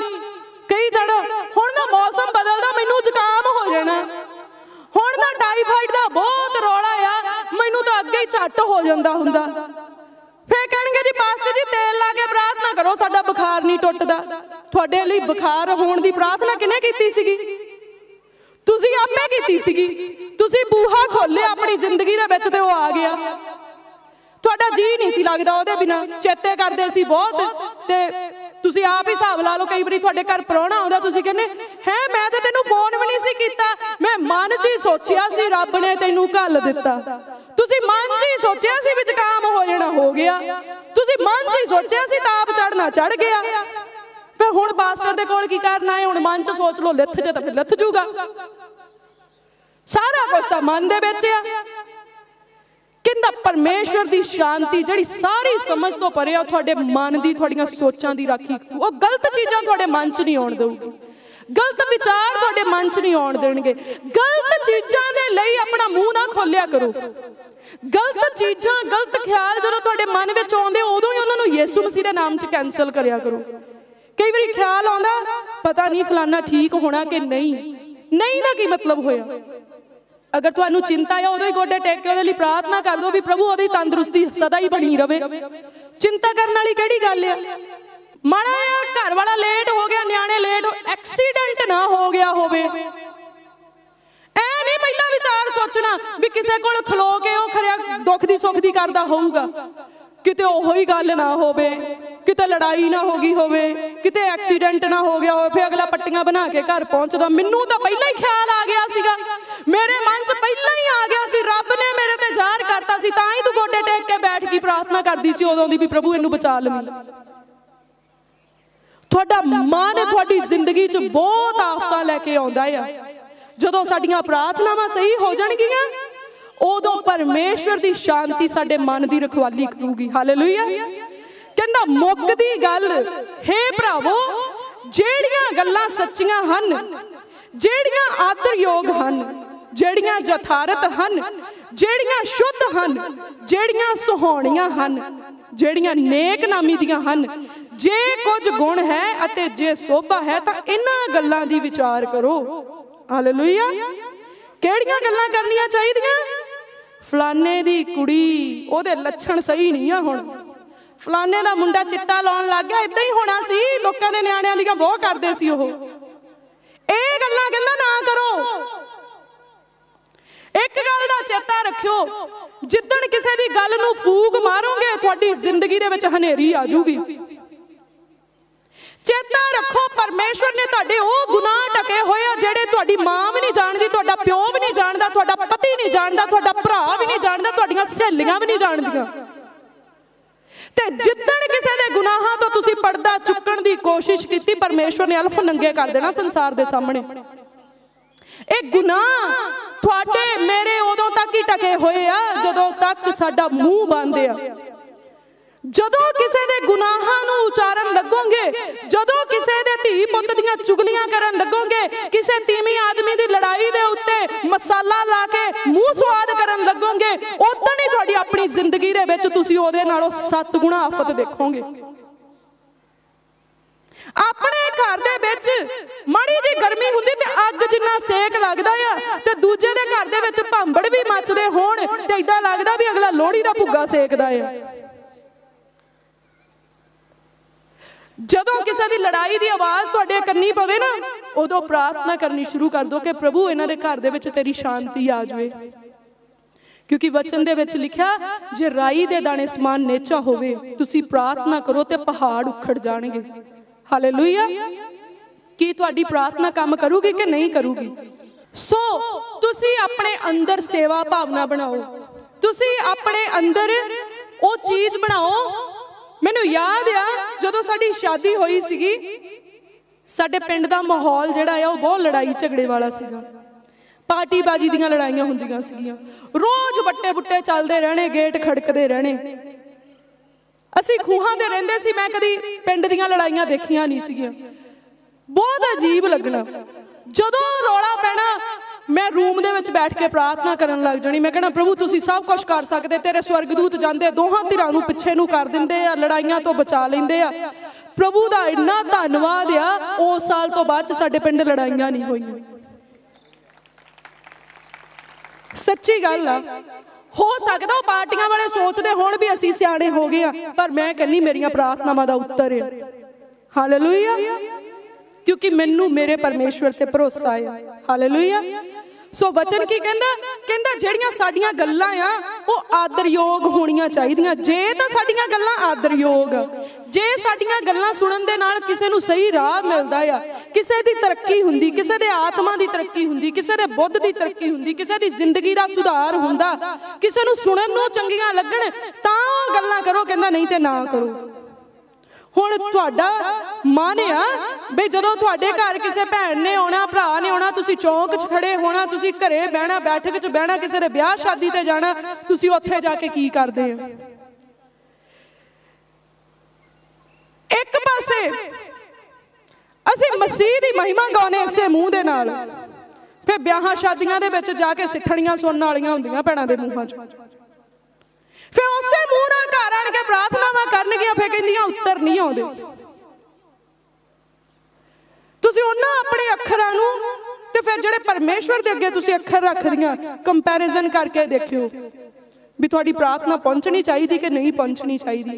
कई जण हुण ना मौसम बदलदा मैनू जुकाम हो जाना, टाइफाइड का बहुत रौला आ, मैनू तो अगे ही झट हो जाता हुंदा। फिर कहणगे जी पास्टर जी तेल ला के प्रार्थना करो साडा बुखार नहीं टुटदा। तुहाडे लई बुखार होण दी प्रार्थना किहने कीती सीगी? तुसीं आपे कीती सीगी। तुसीं बूहा खोलिया अपनी जिंदगी दे विच ते ओह आ गया। तुहाडा जी नहीं सी लगदा ओहदे बिना, चेते करदे सी बहुत। ते तुसीं आप ही हिसाब ला लो, कई बारी तुहाडे घर प्राहुणा आउंदा तुसीं कहंदे है मैं ते तैनूं फोन भी नहीं सी कीता, मैं मन च ही सोचिया सी रब ने तैनूं घल दित्ता। तुसीं मन च ही सोचिया सी विच काम हो जाना, हो गया। तुसीं मन च ही सोचिया सी ताप चढ़ना, चढ़ गया। फिर हुण पास्टर दे कोल की करना है? हुण मन च सोच लो लिथ जे तां फिर लिथ जूगा। सारा कुछ तां मन दे विच आ। कहंदा परमेश्वर दी शांति जिहड़ी सारी समझ तो परे आ, तुहाडे मन दी तुहाडीआं सोचां दी राखी। वो गलत चीज़ां तुहाडे मन च नहीं आउण देऊगी, गलत विचार तुहाडे मन च नहीं आउण देणगे। गलत चीज़ां दे लई अपना मूँह ना खोलिया करो। गलत चीज़ां गलत ख्याल जदों तुहाडे मन विच आउंदे उदों ही उन्हां नूं यीशु मसीह दे नाम च कैंसल करिया करो। कई बारी ख्याल आउंदा पता नहीं फलाना ठीक होना कि नहीं, नहीं दा की मतलब होया। अगर तुहानूं चिंता है उदों ही गोडे टेक के उहदे लई प्रार्थना कर दो भी प्रभु उहदी तंदुरुस्ती सदा ही बनी रवे। चिंता करने वाली किहड़ी गल है? माड़ा जिहा घर वाला लेट हो गया, न्याणे लेट हो, एक्सीडेंट ना हो गया होवे, ऐ नहीं पहला विचार सोचना भी किसी कोल खलो के वो खरिया दुख दी सुख दी करदा होऊगा, किते ओहो ही गल ना होवे, किते लड़ाई ना हो गई होवे, किते एक्सीडेंट ना हो गया हो, फिर अगला पट्टियां बना के घर पहुंचदा। मैनू तो पहला ही ख्याल आ गया सीगा, मेरे मन च पहला ही आ गया सी, रब ने मेरे ते ज़ाहिर करता सी, तां ही तू गोडे टेक के बैठ के प्रार्थना करदी सी उदों दी भी प्रभु इनू बचा लवी। तुहाडा मन तुहाडी जिंदगी च बहुत आफतां लैके आउंदा है। जदों साडीआं प्रार्थनावां सही हो जाणगीआं उदों परमेश्वर दी शांति साडे मन दी रखवाली करूगी। हालेलुया। कहंदा मुक्कदी गल हे भरावो, जेड़ियां गल्लां सच्चियां हन, जेड़ियां आदरयोग हन, जेड़ियां यथारत हन, जेड़ियां शुद्ध हन, जेड़ियां सुहावणियां हन, जेड़ियां नेक नामी दियां हन, जे कुछ गुण है अते जे शोभा है तां इन्हां गल्लां दी विचार करो। हालेलुया। किहड़ियां गल्लां करनियां चाहीदियां? फलाने दी कुड़ी ओहदे लक्षण सही नहीं आ, हुण फलाने दा मुंडा चिट्टा लाउण लग गया, इदां ही होना सी, लोकां दे निआणिआं दियां बहुत करदे सी ओह। ਇਹ ਗੱਲਾਂ ਕਹਿੰਦਾ ना करो। एक गल दा चेता रखियो, जिद्दण किसी दी गल नूं फूक मारोगे तुहाडी जिंदगी दे विच हनेरी आ जूगी। चेता रखो परमेश्वर ने तुहाडे ओह गुनाह ढके होए आ जिहड़े तुहाडी मां भी नहीं जानदी, तुहाडा प्यो भी नहीं जानदा, तुहाडा पति नहीं जानदा, तुहाडा भरा भी नहीं जानदा, तुहाडीआं सहेलियां भी नहीं जानदियां। ते जिद्दण किसी दे गुनाहां तो तुसीं पर्दा चुक्कण दी कोशिश कीती, परमेश्वर ने अल्फ नंगे कर देना संसार दे सामने। एक गुनाह तुहाडे मेरे उदों तक ही टके होए आ जदों तक साडा मूँह बंद आ। जदों किसी दे गुनाहां नूं उचारन लगोगे, जदों किसी दे धी पुत्त दीआं चुगलियां करन लगोगे, किसी तीवीं आदमी दी लड़ाई दे उत्ते मसाला ला के मूँह स्वाद करन लगोगे, उदों ही तुहाडी अपनी जिंदगी दे विच तुसीं उहदे नालों 7 गुणा आफत देखोगे। अपने घर दे विच माड़ी जी गर्मी हुंदी ते अग जिन्ना सेक लगदा आ, ते दूजे दे घर दे विच भांबड़ भी मचदे होण ते इदां लगदा भी अगला लोहड़ी दा भुग्गा सेकदा आ। जदों किसी दी लड़ाई दी आवाज़ तुहाडे कन्नी पवे ना, उदों प्रार्थना करनी शुरू कर दो कि प्रभु इन्हां दे घर दे विच तेरी शांति आ जावे, क्योंकि वचन दे विच लिखिआ जे राई दे दाणे समान नेचा होवे, तुसीं प्रार्थना करो ते पहाड़ उखड़ जाणगे। हालेलुया। की तुहाडी प्रार्थना काम करूगी कि नहीं करूगी? सो तुसीं अपने अंदर सेवा भावना बनाओ, तुसीं अपने अंदर वो चीज़ बनाओ। मैनूं याद आ जदों साडी शादी होई सीगी, साडे पिंड दा माहौल जिहड़ा आ वो बहुत लड़ाई झगड़े वाला सीगा, पार्टीबाजी दीआं लड़ाइयां हुंदियां सीगियां, रोज़ बट्टे बुट्टे चलदे रहणे, गेट खड़कदे रहणे। असीं खूहां ते रहिंदे सी, मैं कदी पिंड दीआं लड़ाइयां देखियां नहीं सीगियां, बहुत अजीब लगना। जदों रौला पैना मैं रूम दे विच बैठ के प्रार्थना करन लग जानी, मैं कहना प्रभु तुसीं सब कुछ कर सकदे, तेरे स्वर्गदूत जांदे दोहां धिरां नूं पिछे नूं कर दिंदे आ, लड़ाइयां तो बचा लैंदे आ। प्रभु दा इन्ना धन्नवाद आ, उस साल तो बाद च साडे पिंड लड़ाइयां नहीं होईयां। सच्ची गल आ। हो सकता वो पार्टियां वाले सोचते होण भी असीं सियाणे हो गए आ, पर मैं कहनी मेरियां प्रार्थनावां दा उत्तर है हालेलुया, क्योंकि मैनू मेरे परमेश्वर ते भरोसा है। हालेलुया। सो वचन की कहंदा, कहंदा जिहड़ियां साडीआं गल्लां आ वो आदरयोग होणीआं चाहीदियां। जे तां साडीआं गल्लां आदरयोग, जे साडीआं गल्लां सुणन दे नाल किसे नूं सही राह मिलदा आ, किसे दी तरक्की हुंदी, किसे दे आत्मा दी तरक्की हुंदी, किसे दे बुद्ध दी तरक्की हुंदी, किसे दी जिंदगी दा सुधार हुंदा, किसे नूं सुणन नूं चंगीआं लगण, तां ओह गल्लां करो। कहंदा नहीं ते ना करो। हुण तुहाडा मन आ बई जदों तुहाडे घर किसी भैन ने आउणा, भरा ने आउणा, तुसीं चौंक च खड़े होना, तुसीं घरे बहना, बैठक च बहना, किसी दे ब्याह शादी ते जाना, तुसीं उत्थे जाके की करदे हो? एक पासे असीं मसीह दी महिमा गाउने इसे मूँह दे नाल, फिर ब्याहां शादियां दे विच जाके सिੱਠਣੀਆਂ सुनन वालियां हुंदियां भैणां दे मूहां च, फिर उस मूँह नाल घर आण के प्रार्थनावां करनगियां, फिर कहंदियां उत्तर नहीं आउंदे। तुसीं उन्हां अपने अखरां नूं ते फिर जिहड़े परमेश्वर दे अगे तुसीं अखर रखदियां कंपैरिजन करके देखियो भी तुहाडी प्रार्थना पहुंचनी चाहिदी कि नहीं पहुंचनी चाहिदी।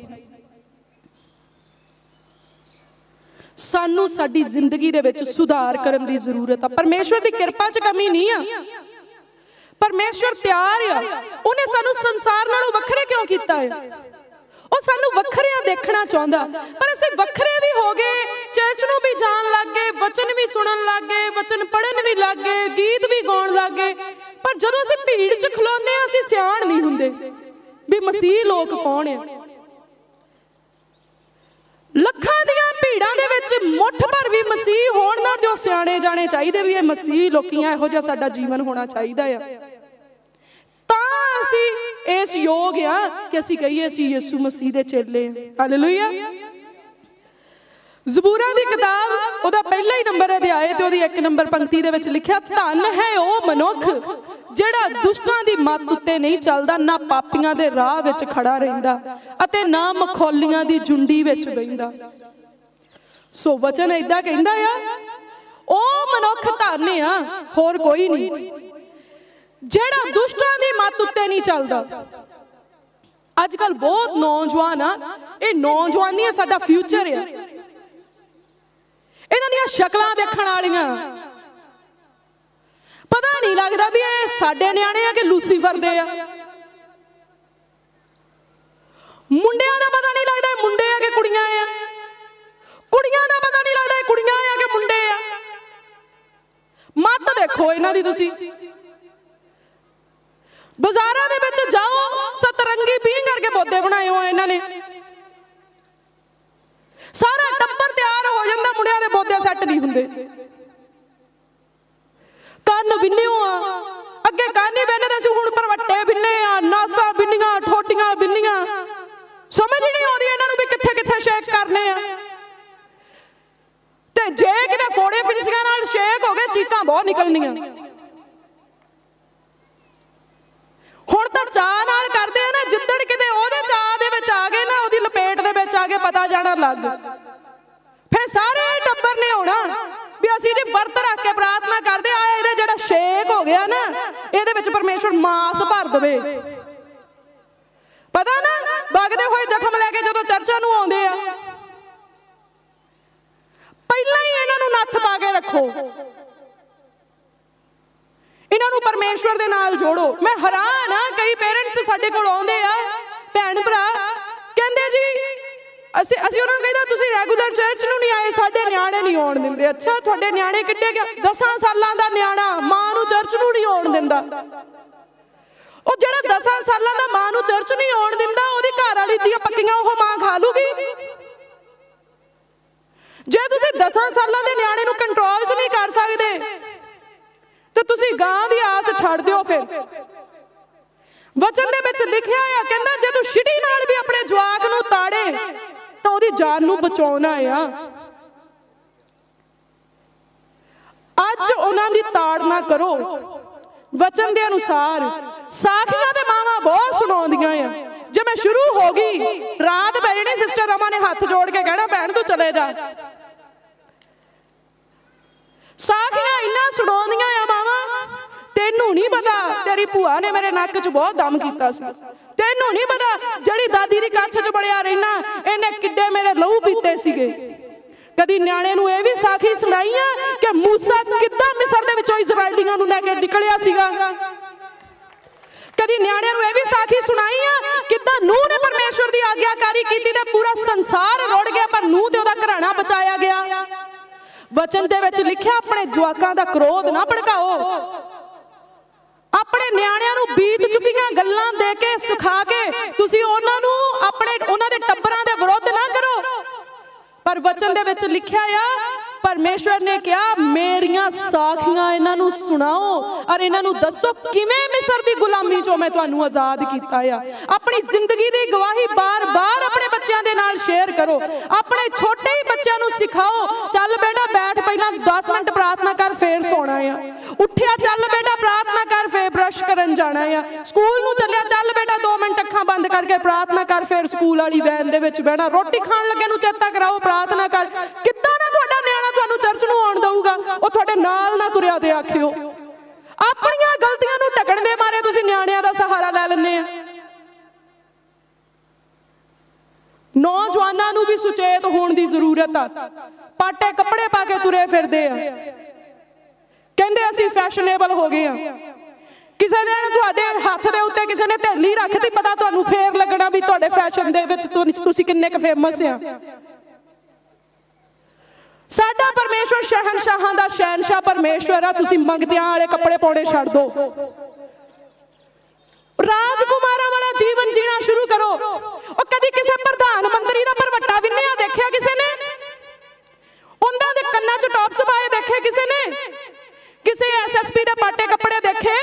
सानू साडी जिंदगी दे विच सुधार करन दी जरूरत आ। परमेश्वर दी किरपा च कमी नहीं आ, परमेश्वर तैयार आ। उन्हें सानू संसार नालों वखरे क्यों कीता है? वो सानू वखरिया देखना चाहता, पर असीं वखरे भी हो गए, चर्च नूं भी जान लग गए, वचन भी सुनन लग गए, वचन पढ़न भी लग गए, गीत भी गाउण लग गए, पर जदों असीं भीड़ च खलोने असीं सियाण नहीं हुंदे भी मसीह लोग कौन है। लखां दियां भीड़ां दे विच मुठ भर भी मसीह होण ना, जो सियाणे जाने चाहिए भी ये मसीह लोकियां इहो जिहा साडा जीवन होना चाहिदा है, तां असीं इस योग आ कि असीं कहिए असीं यीशु मसीह दे चेले हां। हालेलुया। ज़बूरां दी किताब ओहदा पहला ही नंबर अध्याय ते ओहदी 1 नंबर पंक्ति दे विच लिखिआ, धन है ओह मनुख जिहड़ा दुष्टां दी मत उत्ते नहीं चलदा, ना पापियां दे राह विच खड़ा रहिंदा अते ना मखौलियां दी झुंडी विच बहिंदा। सो वचन इदां कहंदा आ, ओह मनुख धन आ, होर कोई नहीं, जिहड़ा दुष्टां दी मत उत्ते नहीं चलदा। अजकल बहुत नौजवान आ, ये नौजवानी साडा फ्यूचर है, इन्हां दियां शक्लां देखण वालियां पता नहीं लगता भी ये साडे न्याणे आ कि लूसीफर दे आ। मुंडियां दा पता नहीं लगता मुंडे आ कि कुड़ियां आ, कुड़ियां दा पता नहीं लगता कुड़ियां आ कि मुंडे आ। मत देखो इन्हां दी तुसीं, बाजारां दे विच जाओ, सतरंगी पींघ करके पौधे बनाए हो इन्हां ने, सारा टब्बर तैयार हो जाता, मुंडियां दे पौधे सैट नहीं हुंदे। कंन बिन्निओ आ, अगे कंन ही बिन्नदे सी, हुण परवट्टे बिन्ने आ, नासां बिन्नियां, ठोटियां बिन्नियां, समझ नहीं आउंदी इन्हां नूं भी कित्थे कित्थे शेक करने आ। ते जे किते फोड़े फिंसियां नाल शेक हो गए, चीकां बहुत निकलणीआं। हुण तां चाह नाल करदे आ ना, जिद्दण किते ओहदे चाह दे विच आ गए ना, ओहदी लपेट दे विच आ गए, पता जाना लग, फिर सारे टब्बर ने होना भी असीं जी वर्त रख के प्रार्थना करदे आ, इहदे जिहड़ा शेक हो गया ना, इहदे विच परमेश्वर मास भर देवे। पता ना वगदे होए जख्म लैके जदों चर्चां नूं आउंदे आ, पहिलां ही इन्हां नूं नत्थ पा के रखो, इन्हां नूं परमेश्वर दे नाल जोड़ो। मैं हैरान आ, कई पेरेंट्स साडे कोल आउंदे आ, भैन भरा कहंदे जी असीं उन्हां नूं कहीदा तुसीं रैगूलर चर्च नूं नहीं आए, साडे न्याणे नहीं आउण दिंदे। अच्छा तुहाडे न्याणे किड्डे गया? 10 सालां दा न्याणा मां नूं चर्च नूं नहीं आउण दिंदा। ਉਹ ਜਿਹੜਾ 10 ਸਾਲਾਂ ਦਾ ਮਾਂ ਨੂੰ ਚਰਚ ਨਹੀਂ ਆਉਣ ਦਿੰਦਾ, ਉਹਦੀ ਘਰ ਵਾਲੀ ਦੀਆਂ ਪੱਕੀਆਂ ਉਹ ਮਾਂ ਖਾ ਲੂਗੀ। ਜੇ ਤੁਸੀਂ 10 ਸਾਲਾਂ ਦੇ ਨਿਆਣੇ ਨੂੰ ਕੰਟਰੋਲ 'ਚ ਨਹੀਂ ਕਰ ਸਕਦੇ ਤੇ ਤੁਸੀਂ ਗਾਂ ਦੀ ਆਸ ਛੱਡ ਦਿਓ। ਫਿਰ ਵਚਨ ਦੇ ਵਿੱਚ ਲਿਖਿਆ ਆ, ਕਹਿੰਦਾ ਜੇ ਤੂੰ ਛਿਟੀ ਨਾਲ ਵੀ ਆਪਣੇ ਜਵਾਕ ਨੂੰ ਤਾੜੇ ਤਾਂ ਉਹਦੀ ਜਾਨ ਨੂੰ ਬਚਾਉਣਾ ਆ। ਅੱਜ ਉਹਨਾਂ ਦੀ ਤਾੜਨਾ ਕਰੋ वचन के अनुसार। साखियां ते मावां बहुत सुणाउंदियां आ। जे मैं शुरू हो गई रात पै जानी, सिस्टर रमा ने हाथ जोड़ के कहना भैन तू चले जा। साखियां इन्ना सुणाउंदियां आ मावां, ते तेनू नहीं पता तेरी भूआ ने मेरे नक च बहुत दम कीता सी, तेनू नहीं पता जड़ी दादी दी कच्छ च बड़िया रहना इन्हें किड्डे मेरे लहू पीते सीगे। कदी न्याणे नूं इह वी साखी सुणाई है कि मूसा किद्दां मिस्र दे विचों इजराइलियां नूं लैके निकलिया सीगा। कदी न्याणे नूं इह वी साखी सुणाई है किद्दां नूह ने परमेश्वर दी आग्याकारी कीती ते पूरा संसार रुड़ गया पर नूह ते ओहदा घराना बचाया गया। वचन दे विच लिखिया अपने जवाकां दा क्रोध ना भड़काओ, अपने न्याणिਆਂ ਨੂੰ बीत चुकीਆਂ ਗੱਲਾਂ ਦੇ ਕੇ ਸਿਖਾ ਕੇ ਤੁਸੀਂ ਉਹਨਾਂ ਨੂੰ ਆਪਣੇ ਉਹਨਾਂ ਦੇ ਟੱਬਰਾਂ ਦੇ ਵਿਰੁੱਧ ਨਾ ਕਰੋ। पर वचन दे विच लिखिया आ परमेश्वर ने कहा मेरियां साखियां इन्हां नूं सुनाओ और इन्हां नूं दसो किवें मिस्र दी गुलामी चों मैं तुहानूं आजाद कीता आ। अपनी जिंदगी दी गवाही बार बार अपने बच्चों के नाल शेयर करो, अपने छोटे ही बच्चों नूं सिखाओ। चल बेटा बैठ पहला 10 मिनट प्रार्थना कर फिर सोना आ, उठिया चल बेटा प्रार्थना कर फिर ब्रश करन जाना आ, स्कूल नूं चलिया चल बेटा 2 मिनट अखां बंद करके प्रार्थना कर फिर स्कूल वाली वैन दे विच बहना, रोटी खाण लगे नूं चेता कराओ प्रार्थना कर। किद्दां ना तुहाडा नियाणा तुहानूं चर्च नूं आउण दऊगा, ओ तुहाडे नाल ना तुरिया दे आखिओ। अपणीਆਂ गलतियां नूं ढकण दे मारे तुसीं नियाणिਆਂ दा सहारा ले लैंदे आ। नौजवानों नूं भी सुचेत होण दी जरूरत आ। पाटे कपड़े पा के तुरे फिरदे आ, कहंदे असीं फैशनेबल हो गए आ। किसी ने तुहाडे हत्थ दे उत्ते किसी ने ढेली रखती पता तुहानूं फेर लगना भी तुहाडे फैशन दे विच तुसीं किन्ने क फेमस आ। साडा परमेश्वर शहनशाहां दा शहनशाह परमेश्वर आ। तुसीं मंगतियां वाले कपड़े पाउणे छड्ड दो, राजकुमारां वाला जीवन जीना शुरू करो। और कदी किसी प्रधानमंत्री दा भरवट्टा विन्निया देखिया किसी ने? उन्हां दे कन्नां च टॉप्स पाए देखे किसी ने? किसी SSP दे पाटे कपड़े देखे?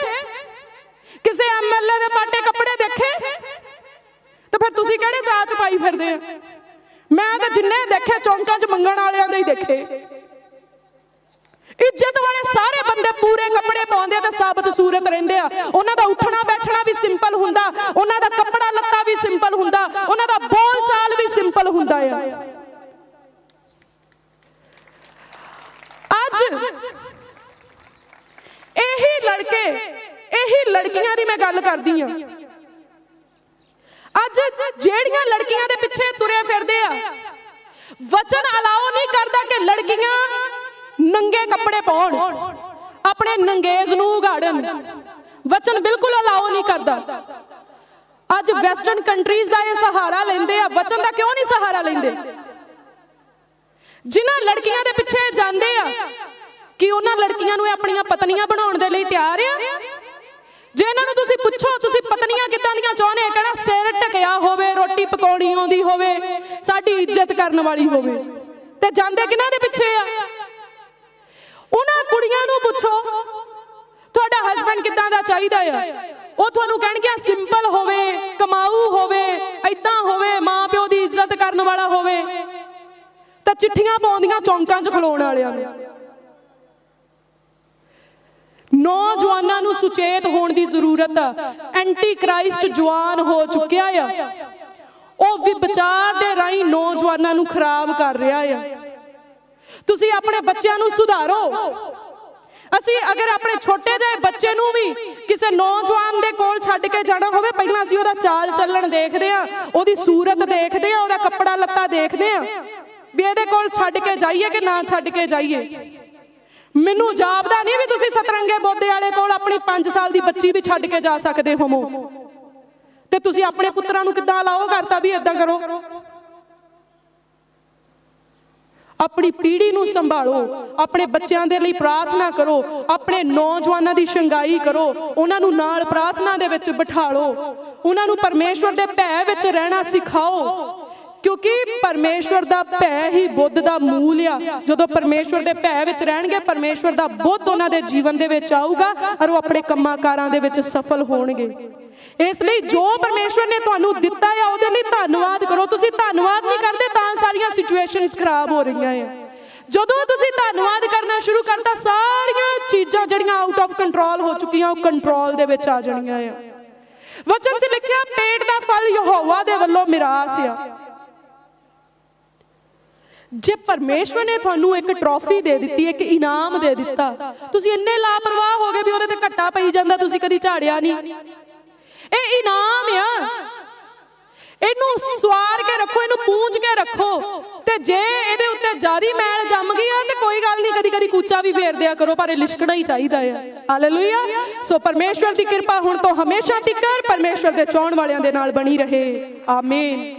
किसी MLA दे पाटे कपड़े देखे? तो फिर तुसीं किहड़े चाह च पाई फिरदे आ? मैं तो जिन्ने देखे चौंकां च मंगण वालियां दे ही देखे। इज्जत वाले सारे बंदे पूरे कपड़े पाउंदे ते साबत सूरत रहिंदे आ। उन्हां दा उठना बैठना भी सिंपल हुंदा, उन्हां दा कपड़ा लत्ता भी सिंपल हुंदा, उन्हां दा बोल चाल भी सिंपल हुंदा आ। अज यही लड़के यही लड़कियां दी मैं गल करदी आ। अज जेड़ियां लड़कियां दे पिछे तुरे फिरदे आ, वचन अलाउ नहीं करदा कि लड़कियां नंगे कपड़े पाउण, अपने नंगेज नूं उगाड़न। वचन बिल्कुल अलाउ नहीं करदा। अज वैसटर्न कंट्रीज दा ये सहारा लेंदे आ, वचन दा क्यों नहीं सहारा लेंदे? जिन्हां लड़कियां दे पिछे जांदे आ कि उन्हां लड़कियां नूं अपणियां पत्नियां बनाउण दे लई तैयार आ। जे इन्हां तुसीं पुछो तुसीं पत्नियां किदां दियां चाहुंदे, कहड़ा सिर ढकिया होवे, रोटी पकाउणी आउंदी होवे, साडी इज्जत करन वाली होवे। ते जांदे किन्हां दे पिछे आ? उन्हां कुड़ियां नूं पुछो तुहाडा हस्बैंड किदां दा चाहीदा आ, ਉਹ ਤੁਹਾਨੂੰ ਕਹਿਣਗੇ ਸਿੰਪਲ ਹੋਵੇ, ਕਮਾਊ ਹੋਵੇ, ਐਦਾਂ ਹੋਵੇ, ਮਾਂ ਪਿਓ ਦੀ ਇੱਜ਼ਤ ਕਰਨ ਵਾਲਾ ਹੋਵੇ। ਤਾਂ ਚਿੱਠੀਆਂ ਪਾਉਂਦੀਆਂ ਚੌਂਕਾਂ 'ਚ ਖਲੋਣ ਵਾਲਿਆਂ ਨੂੰ। नौजवानों नूं सुचेत होने की जरूरत आ। एंटी क्राइस्ट जवान हो चुकिया आ, वह विचार दे राही नौजवानों नूं खराब कर रहा है। तुसीं अपने बच्चों नूं सुधारो। असी अगर अपने छोटे जिहे बच्चे नूं भी किसी नौजवान दे कोल छड्ड के जाना होवे, पहलां असीं उहदा चाल चलन देखदे आ, उहदी सूरत देखदे आ, उहदा कपड़ा लत्ता देखदे आ भी इहदे कोल छड्ड के जाइए कि ना छड्ड के जाइए। मैनू जापदा नहीं भी तुसीं सतरंगे बोदे वाले कोल अपनी 5 साल की बच्ची भी छड्ड के जा सकते होवो, ते तुसीं अपने पुत्रां नूं किद्दां अलाओ करता भी इदां करो। अपनी पीढ़ी नूं संभालो, अपने बच्चों के लिए प्रार्थना करो, अपने नौजवानों की शंगाई करो, उन्हां नूं नाल प्रार्थना दे विच बिठा लो, उन्हां नूं परमेश्वर दे भय विच रहना सिखाओ। क्योंकि परमेश्वर दा भय ही बुद्ध दा मूल आ। जदों परमेश्वर दे भय विच रहणगे, परमेश्वर दा बुद्ध उन्हां दे जीवन दे विच आऊगा और वो अपने कम्मां कारां दे विच सफल होणगे। इसलिए जो परमेश्वर ने तुहानूं दिता है उहदे लई धन्नवाद करो। तुसीं धन्नवाद नहीं करदे तां सारियां सिचुएशनस खराब हो रहीआं हैं। जदों तुसीं धन्नवाद करना शुरू करता, सारियां चीज़ां जिहड़ियां आउट ऑफ कंट्रोल हो चुकियां वो कंट्रोल दे विच आ जाणीआं हैं। वचन च लिखिआ पेट दा फल यहोवा दे वल्लों मिरास आ। जे परमेश्वर ने थानू एक ट्रॉफी दे दी, एक इनाम दे दिता, तुसी इन्ने लापरवाह हो गए भी उहदे ते घट्टा पई जांदा, तुसी कदी झाड़िया नहीं। ये इनाम आ, इनू सवार के रखो, इनू पूंछ के रखो, ते जे इहदे उत्ते जादी मैल जम गई है तो कोई गल नहीं, कदी कदी कूचा भी फेर दिया करो, पर लिशकना ही चाहिदा है। हालेलुया। सो परमेश्वर की कृपा हुण तो हमेशा तिकर परमेश्वर दे चाहण वालियां दे नाल बनी रहे। आमीन।